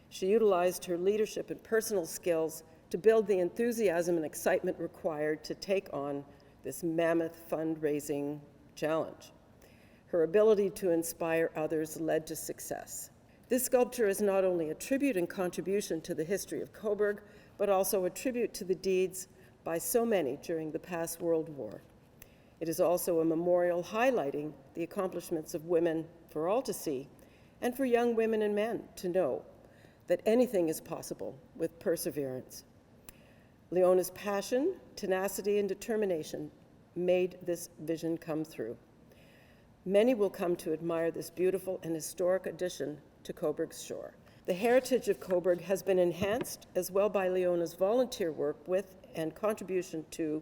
She utilized her leadership and personal skills to build the enthusiasm and excitement required to take on this mammoth fundraising challenge. Her ability to inspire others led to success. This sculpture is not only a tribute and contribution to the history of Cobourg, but also a tribute to the deeds by so many during the past World War. It is also a memorial highlighting the accomplishments of women for all to see, and for young women and men to know that anything is possible with perseverance. Leona's passion, tenacity, and determination made this vision come through. Many will come to admire this beautiful and historic addition to Cobourg's shore. The heritage of Cobourg has been enhanced as well by Leona's volunteer work with and contribution to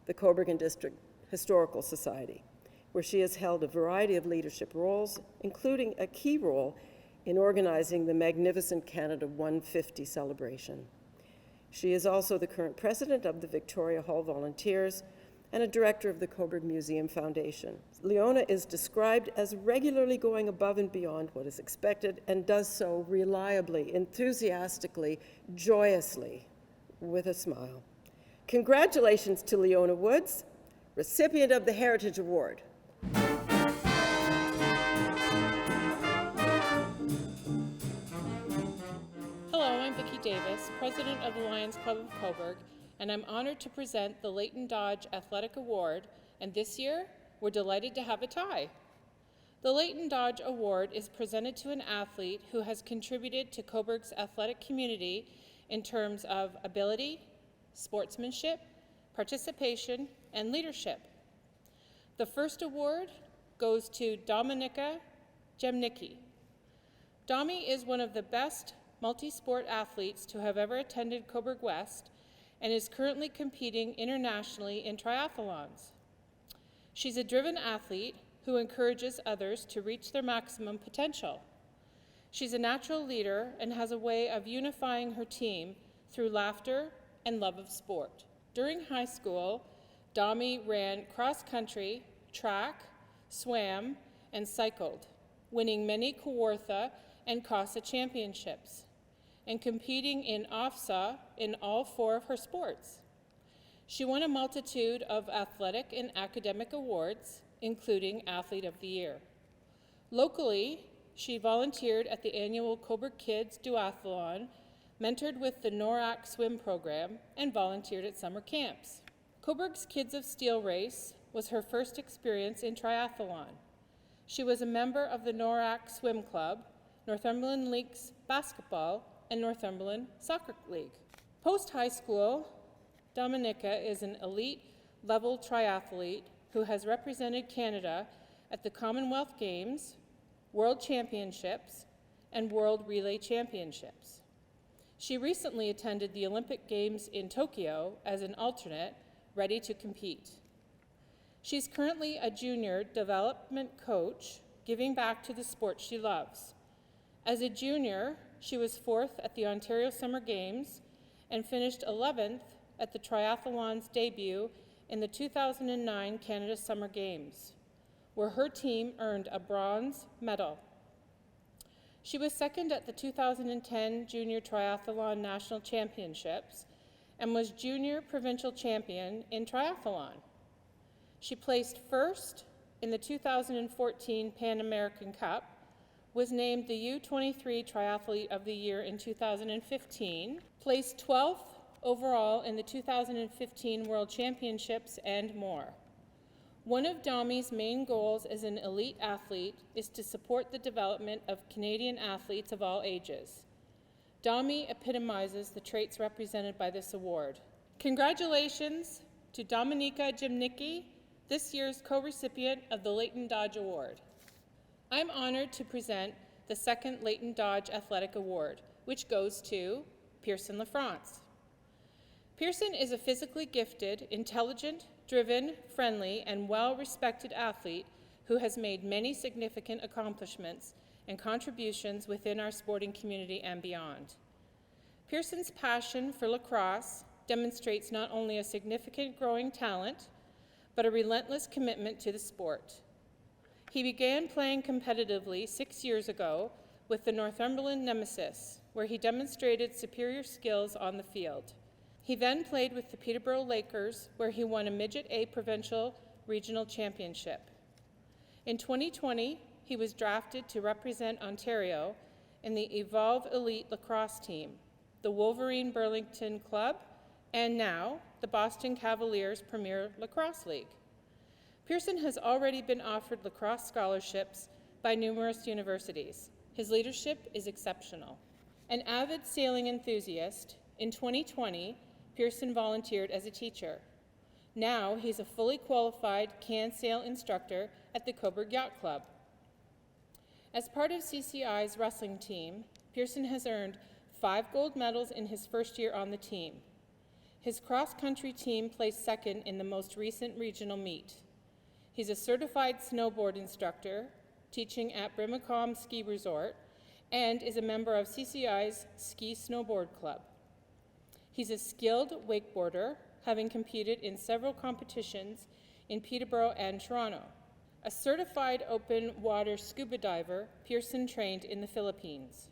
the Cobourg and District Historical Society, where she has held a variety of leadership roles, including a key role in organizing the magnificent Canada 150 celebration. She is also the current president of the Victoria Hall Volunteers and a director of the Cobourg Museum Foundation. Leona is described as regularly going above and beyond what is expected and does so reliably, enthusiastically, joyously, with a smile. Congratulations to Leona Woods, recipient of the Heritage Award. Davis, President of the Lions Club of Cobourg, and I'm honored to present the Leighton Dodge Athletic Award, and this year, we're delighted to have a tie. The Leighton Dodge Award is presented to an athlete who has contributed to Cobourg's athletic community in terms of ability, sportsmanship, participation, and leadership. The first award goes to Dominika Jamnicky. Domi is one of the best multi-sport athletes to have ever attended Cobourg West and is currently competing internationally in triathlons. She's a driven athlete who encourages others to reach their maximum potential. She's a natural leader and has a way of unifying her team through laughter and love of sport. During high school, Domi ran cross-country, track, swam, and cycled, winning many Kawartha and CASA championships, and competing in OFSA in all 4 of her sports. She won a multitude of athletic and academic awards, including Athlete of the Year. Locally, she volunteered at the annual Cobourg Kids Duathlon, mentored with the NORAC swim program, and volunteered at summer camps. Cobourg's Kids of Steel race was her first experience in triathlon. She was a member of the NORAC Swim Club, Northumberland Leagues Basketball, and Northumberland Soccer League. Post-high school, Dominika is an elite-level triathlete who has represented Canada at the Commonwealth Games, World Championships, and World Relay Championships. She recently attended the Olympic Games in Tokyo as an alternate, ready to compete. She's currently a junior development coach, giving back to the sport she loves. As a junior, she was 4th at the Ontario Summer Games and finished 11th at the triathlon's debut in the 2009 Canada Summer Games, where her team earned a bronze medal. She was 2nd at the 2010 Junior Triathlon National Championships and was Junior Provincial Champion in triathlon. She placed 1st in the 2014 Pan American Cup, was named the U23 Triathlete of the Year in 2015, placed 12th overall in the 2015 World Championships, and more. One of Domi's main goals as an elite athlete is to support the development of Canadian athletes of all ages. Domi epitomizes the traits represented by this award. Congratulations to Dominika Jamnicky, this year's co-recipient of the Leighton Dodge Award. I'm honored to present the 2nd Leighton Dodge Athletic Award, which goes to Pierson La France. Pierson is a physically gifted, intelligent, driven, friendly, and well-respected athlete who has made many significant accomplishments and contributions within our sporting community and beyond. Pierson's passion for lacrosse demonstrates not only a significant growing talent, but a relentless commitment to the sport. He began playing competitively 6 years ago with the Northumberland Nemesis, where he demonstrated superior skills on the field. He then played with the Peterborough Lakers, where he won a Midget A Provincial Regional Championship. In 2020, he was drafted to represent Ontario in the Evolve Elite Lacrosse team, the Wolverine Burlington Club, and now the Boston Cavaliers Premier Lacrosse League. Pierson has already been offered lacrosse scholarships by numerous universities. His leadership is exceptional. An avid sailing enthusiast, in 2020, Pierson volunteered as a teacher. Now he's a fully qualified can sail instructor at the Cobourg Yacht Club. As part of CCI's wrestling team, Pierson has earned 5 gold medals in his first year on the team. His cross-country team placed 2nd in the most recent regional meet. He's a certified snowboard instructor, teaching at Brimacombe Ski Resort, and is a member of CCI's Ski Snowboard Club. He's a skilled wakeboarder, having competed in several competitions in Peterborough and Toronto. A certified open water scuba diver, Pierson trained in the Philippines.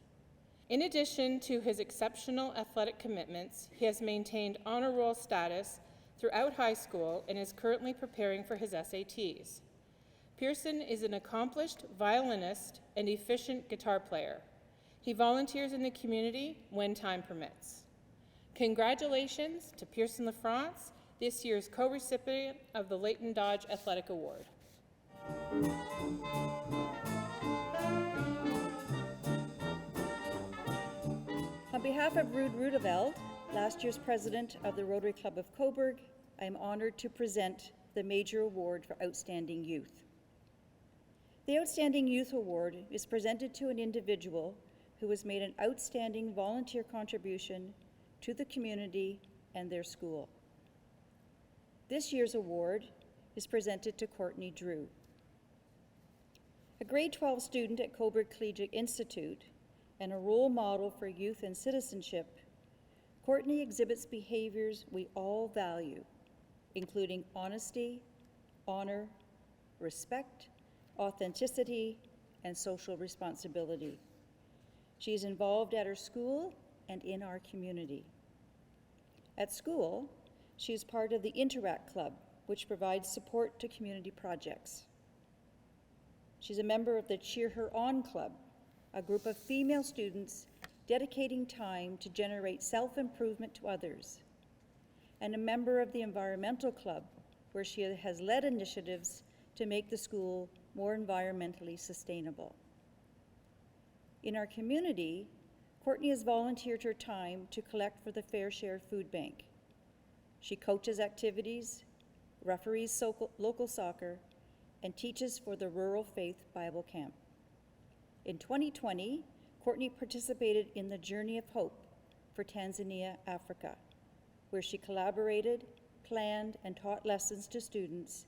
In addition to his exceptional athletic commitments, he has maintained honor roll status throughout high school and is currently preparing for his SATs. Pierson is an accomplished violinist and efficient guitar player. He volunteers in the community when time permits. Congratulations to Pierson La France, this year's co-recipient of the Leighton Dodge Athletic Award. On behalf of Ruud Rudeveld, last year's president of the Rotary Club of Cobourg, I am honored to present the Major Award for Outstanding Youth. The Outstanding Youth Award is presented to an individual who has made an outstanding volunteer contribution to the community and their school. This year's award is presented to Courtney Drew. A grade 12 student at Cobourg Collegiate Institute and a role model for youth and citizenship, Courtney exhibits behaviors we all value, including honesty, honor, respect, authenticity, and social responsibility. She is involved at her school and in our community. At school, she is part of the Interact Club, which provides support to community projects. She's a member of the Cheer Her On Club, a group of female students dedicating time to generate self-improvement to others, and a member of the Environmental Club, where she has led initiatives to make the school more environmentally sustainable. In our community, Courtney has volunteered her time to collect for the Fair Share Food Bank. She coaches activities, referees local soccer, and teaches for the Rural Faith Bible Camp. In 2020, Courtney participated in the Journey of Hope for Tanzania, Africa, where she collaborated, planned, and taught lessons to students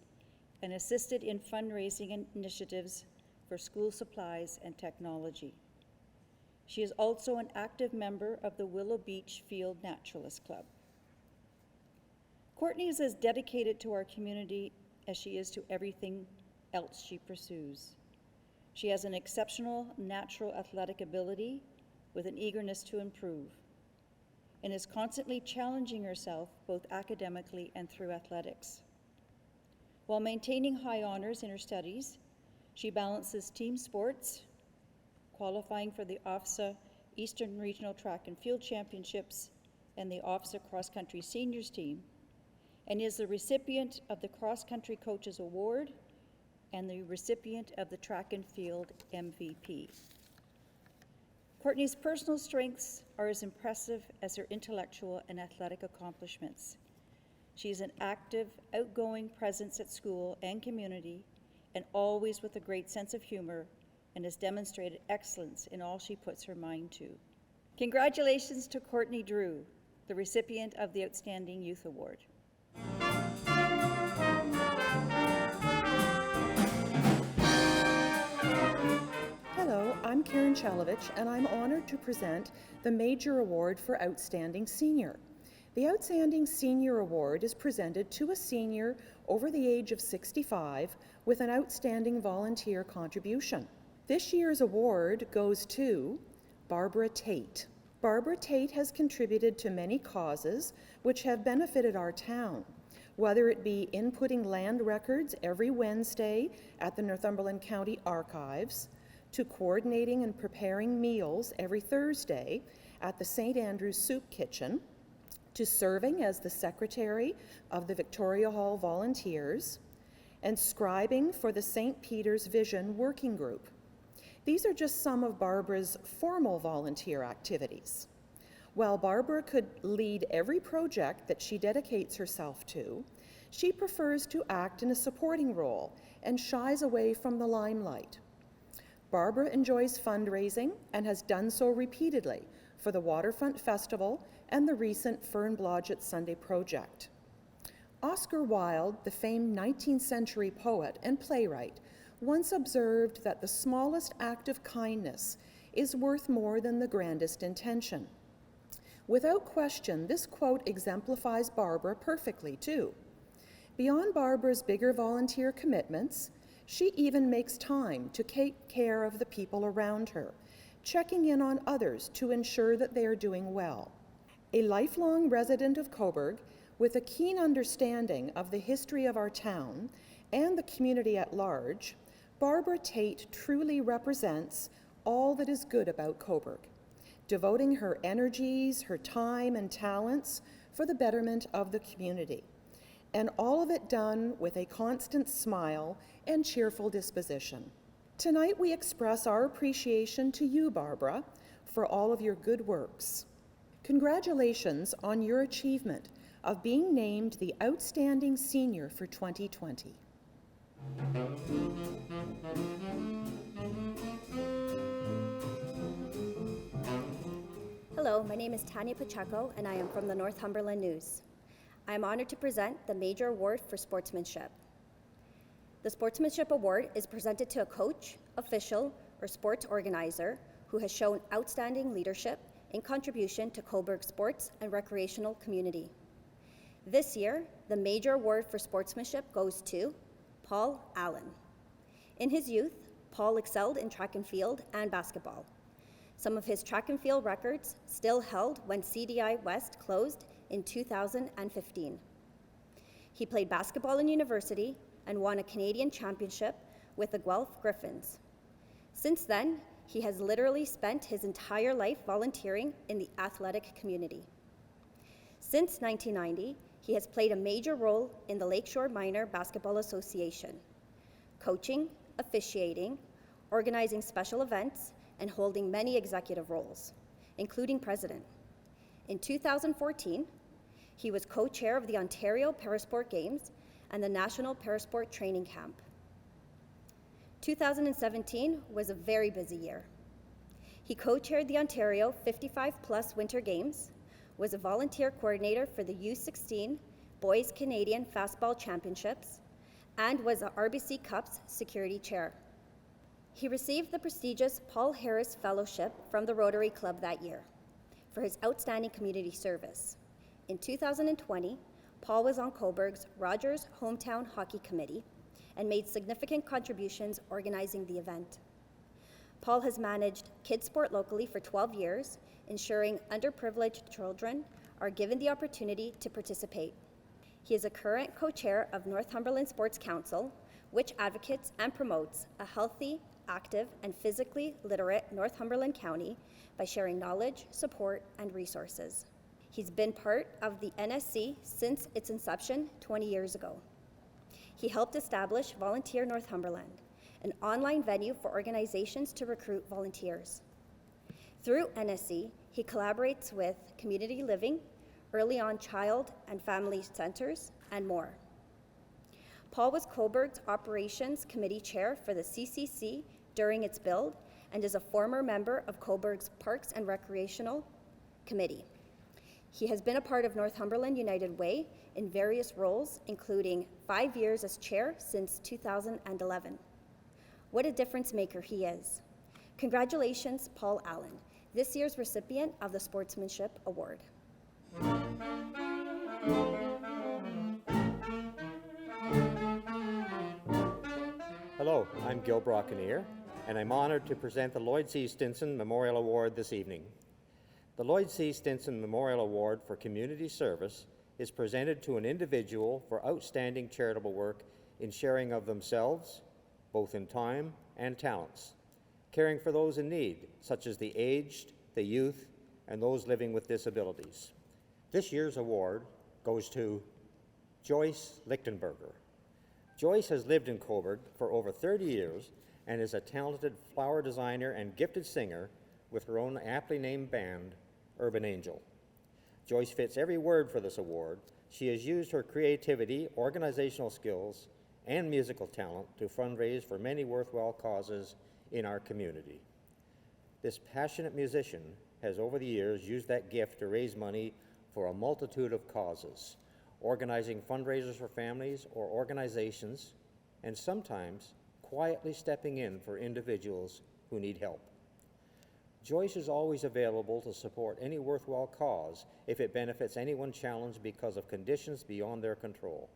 and assisted in fundraising initiatives for school supplies and technology. She is also an active member of the Willow Beach Field Naturalist Club. Courtney is as dedicated to our community as she is to everything else she pursues. She has an exceptional natural athletic ability with an eagerness to improve, and is constantly challenging herself both academically and through athletics. While maintaining high honors in her studies, she balances team sports, qualifying for the OFSA Eastern Regional Track and Field Championships and the OFSA Cross Country Seniors Team, and is the recipient of the Cross Country Coaches Award and the recipient of the Track and Field MVP. Courtney's personal strengths are as impressive as her intellectual and athletic accomplishments. She is an active, outgoing presence at school and community, and always with a great sense of humor, and has demonstrated excellence in all she puts her mind to. Congratulations to Courtney Drew, the recipient of the Outstanding Youth Award. Hello, I'm Karen Chelovich, and I'm honored to present the Major Award for Outstanding Senior. The Outstanding Senior Award is presented to a senior over the age of 65 with an outstanding volunteer contribution. This year's award goes to Barbara Tate. Barbara Tate has contributed to many causes which have benefited our town, whether it be inputting land records every Wednesday at the Northumberland County Archives, to coordinating and preparing meals every Thursday at the St. Andrew's Soup Kitchen, to serving as the secretary of the Victoria Hall Volunteers, and scribing for the St. Peter's Vision Working Group. These are just some of Barbara's formal volunteer activities. While Barbara could lead every project that she dedicates herself to, she prefers to act in a supporting role and shies away from the limelight. Barbara enjoys fundraising and has done so repeatedly for the Waterfront Festival and the recent Fern Blodgett Sunday Project. Oscar Wilde, the famed 19th century poet and playwright, once observed that the smallest act of kindness is worth more than the grandest intention. Without question, this quote exemplifies Barbara perfectly, too. Beyond Barbara's bigger volunteer commitments, she even makes time to take care of the people around her, checking in on others to ensure that they are doing well. A lifelong resident of Cobourg, with a keen understanding of the history of our town and the community at large, Barbara Tate truly represents all that is good about Cobourg, devoting her energies, her time, and talents for the betterment of the community, and all of it done with a constant smile and cheerful disposition. Tonight we express our appreciation to you, Barbara, for all of your good works. Congratulations on your achievement of being named the Outstanding Senior for 2020. Hello, my name is Tanya Pacheco, and I am from the Northumberland News. I am honored to present the Major Award for Sportsmanship. The Sportsmanship Award is presented to a coach, official, or sports organizer who has shown outstanding leadership in contribution to Cobourg sports and recreational community. This year, the Major Award for Sportsmanship goes to Paul Allen. In his youth, Paul excelled in track and field and basketball. Some of his track and field records still held when CDI West closed in 2015. He played basketball in university and won a Canadian championship with the Guelph Griffins. Since then, he has literally spent his entire life volunteering in the athletic community. Since 1990, he has played a major role in the Lakeshore Minor Basketball Association, coaching, officiating, organizing special events, and holding many executive roles, including president. In 2014, he was co-chair of the Ontario Parasport Games and the National Parasport Training Camp. 2017 was a very busy year. He co-chaired the Ontario 55+ Winter Games, was a volunteer coordinator for the U16 Boys Canadian Fastball Championships, and was the RBC Cup's security chair. He received the prestigious Paul Harris Fellowship from the Rotary Club that year for his outstanding community service. In 2020, Paul was on Cobourg's Rogers Hometown Hockey Committee and made significant contributions organizing the event. Paul has managed kids sport locally for 12 years, ensuring underprivileged children are given the opportunity to participate. He is a current co-chair of Northumberland Sports Council, which advocates and promotes a healthy, active, and physically literate Northumberland County by sharing knowledge, support, and resources. He's been part of the NSC since its inception 20 years ago. He helped establish Volunteer Northumberland, an online venue for organizations to recruit volunteers. Through NSC, he collaborates with community living, early on child and family centers, and more. Paul was Cobourg's Operations Committee Chair for the CCC during its build and is a former member of Cobourg's Parks and Recreational Committee. He has been a part of Northumberland United Way in various roles, including 5 years as chair since 2011. What a difference maker he is. Congratulations, Paul Allen, this year's recipient of the Sportsmanship Award. Hello, I'm Gil Brockenier, and I'm honored to present the Lloyd C. Stinson Memorial Award this evening. The Lloyd C. Stinson Memorial Award for Community Service is presented to an individual for outstanding charitable work in sharing of themselves, both in time and talents, caring for those in need, such as the aged, the youth, and those living with disabilities. This year's award goes to Joyce Lichtenberger. Joyce has lived in Cobourg for over 30 years and is a talented flower designer and gifted singer with her own aptly named band, Urban Angel. Joyce fits every word for this award. She has used her creativity, organizational skills, and musical talent to fundraise for many worthwhile causes in our community. This passionate musician has over the years used that gift to raise money for a multitude of causes, organizing fundraisers for families or organizations, and sometimes quietly stepping in for individuals who need help. Joyce is always available to support any worthwhile cause if it benefits anyone challenged because of conditions beyond their control.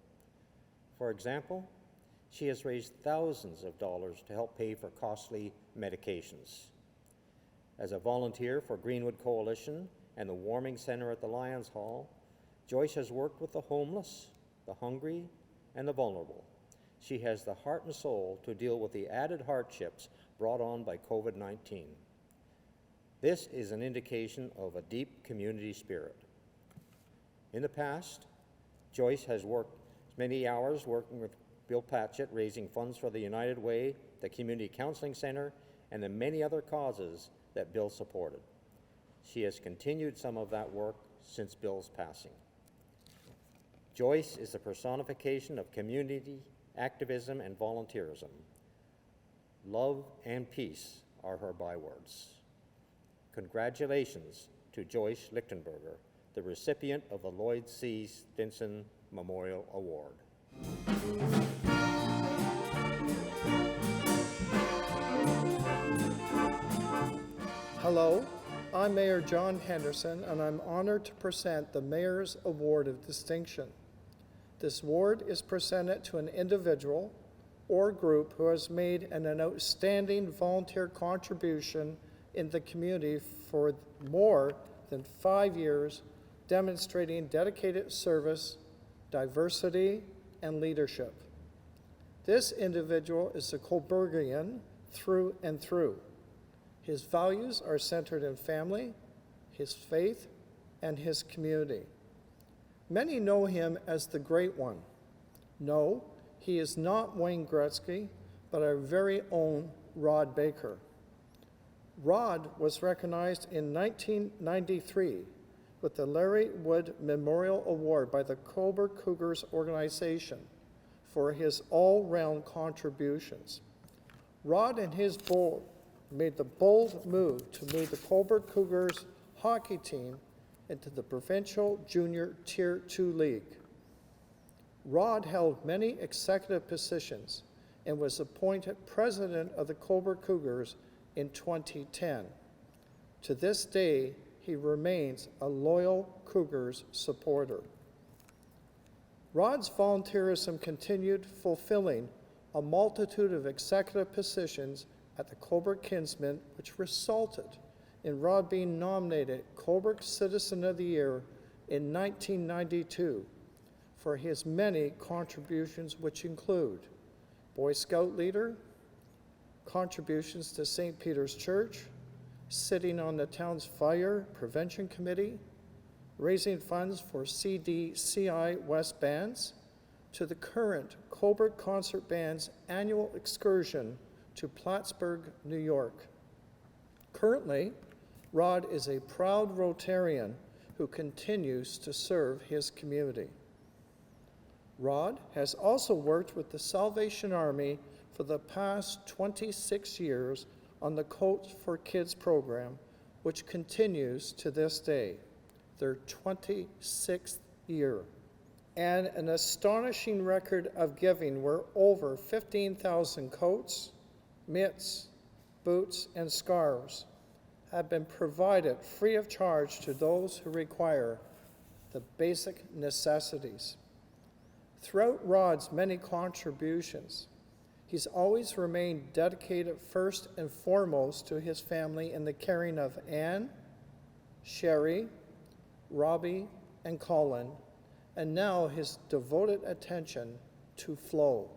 For example, she has raised thousands of dollars to help pay for costly medications. As a volunteer for Greenwood Coalition and the Warming Center at the Lions Hall, Joyce has worked with the homeless, the hungry, and the vulnerable. She has the heart and soul to deal with the added hardships brought on by COVID-19. This is an indication of a deep community spirit. In the past, Joyce has worked many hours working with Bill Patchett, raising funds for the United Way, the Community Counseling Center, and the many other causes that Bill supported. She has continued some of that work since Bill's passing. Joyce is the personification of community activism and volunteerism. Love and peace are her bywords. Congratulations to Joyce Lichtenberger, the recipient of the Lloyd C. Stinson Memorial Award. Hello, I'm Mayor John Henderson, and I'm honored to present the Mayor's Award of Distinction. This award is presented to an individual or group who has made an outstanding volunteer contribution in the community for more than 5 years, demonstrating dedicated service, diversity, and leadership. This individual is a Cobourgian through and through. His values are centered in family, his faith, and his community. Many know him as the Great One. No, he is not Wayne Gretzky, but our very own Rod Baker. Rod was recognized in 1993 with the Larry Wood Memorial Award by the Cobourg Cougars organization for his all-round contributions. Rod and his board made the bold move to move the Cobourg Cougars hockey team into the provincial junior Tier 2 league. Rod held many executive positions and was appointed president of the Cobourg Cougars in 2010. To this day, he remains a loyal Cougars supporter. Rod's volunteerism continued, fulfilling a multitude of executive positions at the Cobourg Kinsman, which resulted in Rod being nominated Cobourg Citizen of the Year in 1992 for his many contributions, which include Boy Scout leader, contributions to St. Peter's Church, sitting on the town's fire prevention committee, raising funds for CDCI West bands, to the current Cobourg Concert Band's annual excursion to Plattsburgh, New York. Currently, Rod is a proud Rotarian who continues to serve his community. Rod has also worked with the Salvation Army for the past 26 years on the Coat for Kids program, which continues to this day, their 26th year. And an astonishing record of giving where over 15,000 coats, mitts, boots, and scarves have been provided free of charge to those who require the basic necessities. Throughout Rod's many contributions, he's always remained dedicated first and foremost to his family in the caring of Anne, Sherry, Robbie, and Colin, and now his devoted attention to Flo.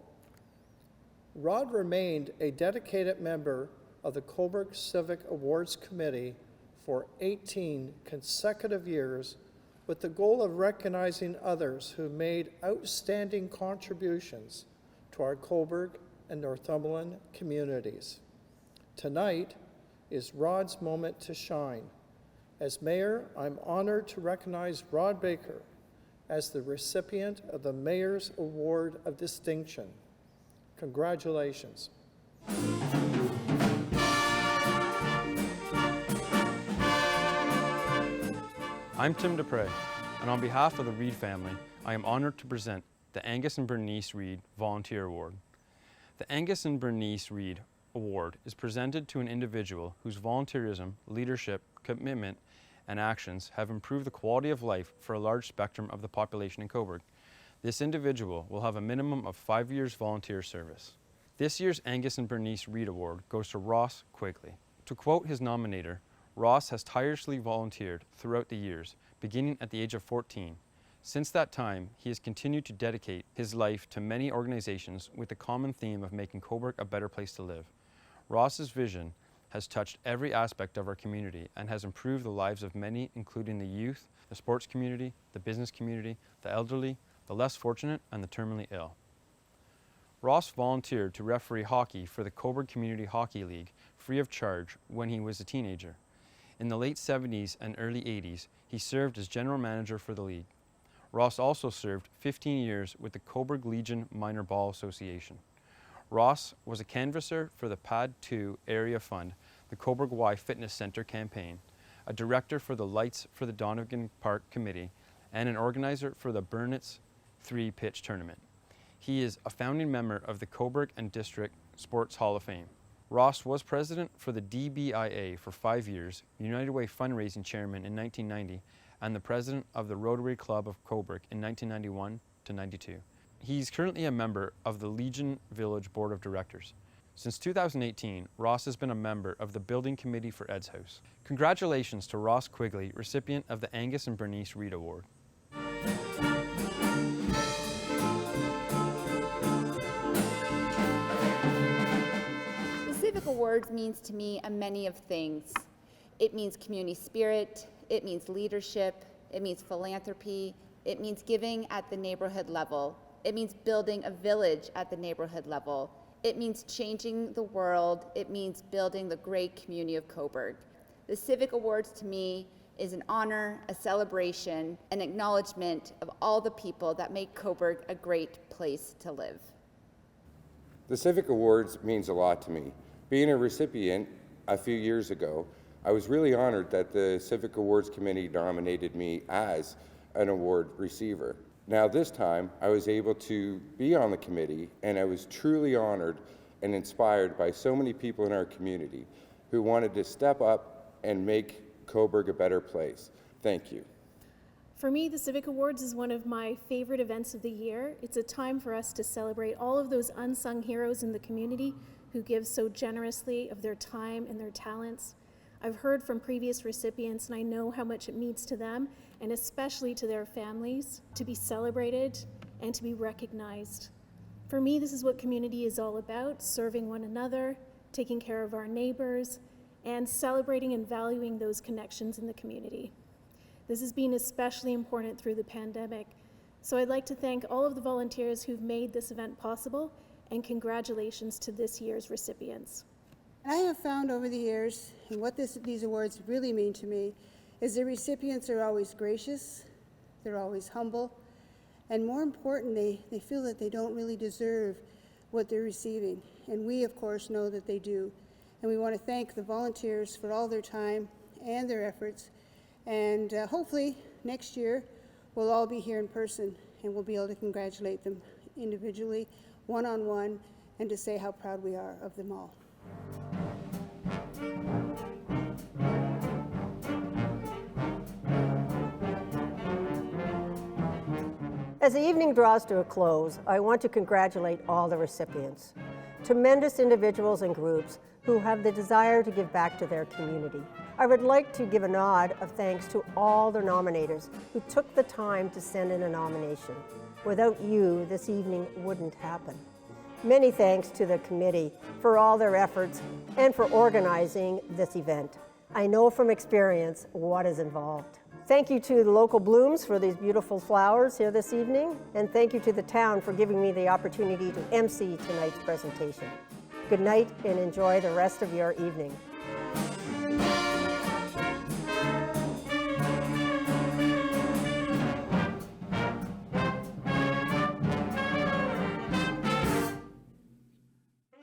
Rod remained a dedicated member of the Cobourg Civic Awards Committee for 18 consecutive years, with the goal of recognizing others who made outstanding contributions to our Cobourg and Northumberland communities. Tonight is Rod's moment to shine. As mayor, I'm honored to recognize Rod Baker as the recipient of the Mayor's Award of Distinction. Congratulations. I'm Tim Dupre, and on behalf of the Reid family, I am honored to present the Angus and Bernice Reid Volunteer Award. The Angus and Bernice Reid Award is presented to an individual whose volunteerism, leadership, commitment, and actions have improved the quality of life for a large spectrum of the population in Cobourg. This individual will have a minimum of 5 years volunteer service. This year's Angus and Bernice Reid Award goes to Ross Quigley. To quote his nominator, Ross has tirelessly volunteered throughout the years, beginning at the age of 14. Since that time, he has continued to dedicate his life to many organizations with the common theme of making Cobourg a better place to live. Ross's vision has touched every aspect of our community and has improved the lives of many, including the youth, the sports community, the business community, the elderly, the less fortunate, and the terminally ill. Ross volunteered to referee hockey for the Cobourg Community Hockey League free of charge when he was a teenager. In the late 70s and early 80s, he served as general manager for the league. Ross also served 15 years with the Cobourg Legion Minor Ball Association. Ross was a canvasser for the PAD 2 Area Fund, the Cobourg Y Fitness Centre campaign, a director for the Lights for the Donegan Park Committee, and an organizer for the Burnet's 3 Pitch Tournament. He is a founding member of the Cobourg and District Sports Hall of Fame. Ross was president for the DBIA for 5 years, United Way fundraising chairman in 1990, and the president of the Rotary Club of Cobourg in 1991 to 92. He's currently a member of the Legion Village Board of Directors. Since 2018, Ross has been a member of the Building Committee for Ed's House. Congratulations to Ross Quigley, recipient of the Angus and Bernice Reid Award. The Civic Awards means to me a many of things. It means community spirit, it means leadership, it means philanthropy, it means giving at the neighborhood level, it means building a village at the neighborhood level, it means changing the world, it means building the great community of Cobourg. The Civic Awards to me is an honor, a celebration, an acknowledgement of all the people that make Cobourg a great place to live. The Civic Awards means a lot to me. Being a recipient a few years ago, I was really honored that the Civic Awards Committee nominated me as an award receiver. Now this time, I was able to be on the committee, and I was truly honored and inspired by so many people in our community who wanted to step up and make Cobourg a better place. Thank you. For me, the Civic Awards is one of my favorite events of the year. It's a time for us to celebrate all of those unsung heroes in the community who give so generously of their time and their talents. I've heard from previous recipients, and I know how much it means to them, and especially to their families, to be celebrated and to be recognized. For me, this is what community is all about: serving one another, taking care of our neighbors, and celebrating and valuing those connections in the community. This has been especially important through the pandemic, so I'd like to thank all of the volunteers who've made this event possible, and congratulations to this year's recipients. I have found over the years, and what these awards really mean to me, is the recipients are always gracious, they're always humble, and more important, they feel that they don't really deserve what they're receiving. And we, of course, know that they do. And we want to thank the volunteers for all their time and their efforts. And hopefully next year, we'll all be here in person, and we'll be able to congratulate them individually, one-on-one, and to say how proud we are of them all. As the evening draws to a close, I want to congratulate all the recipients, tremendous individuals and groups who have the desire to give back to their community. I would like to give a nod of thanks to all the nominators who took the time to send in a nomination. Without you, this evening wouldn't happen. Many thanks to the committee for all their efforts and for organizing this event. I know from experience what is involved. Thank you to the local blooms for these beautiful flowers here this evening, and thank you to the town for giving me the opportunity to MC tonight's presentation. Good night and enjoy the rest of your evening.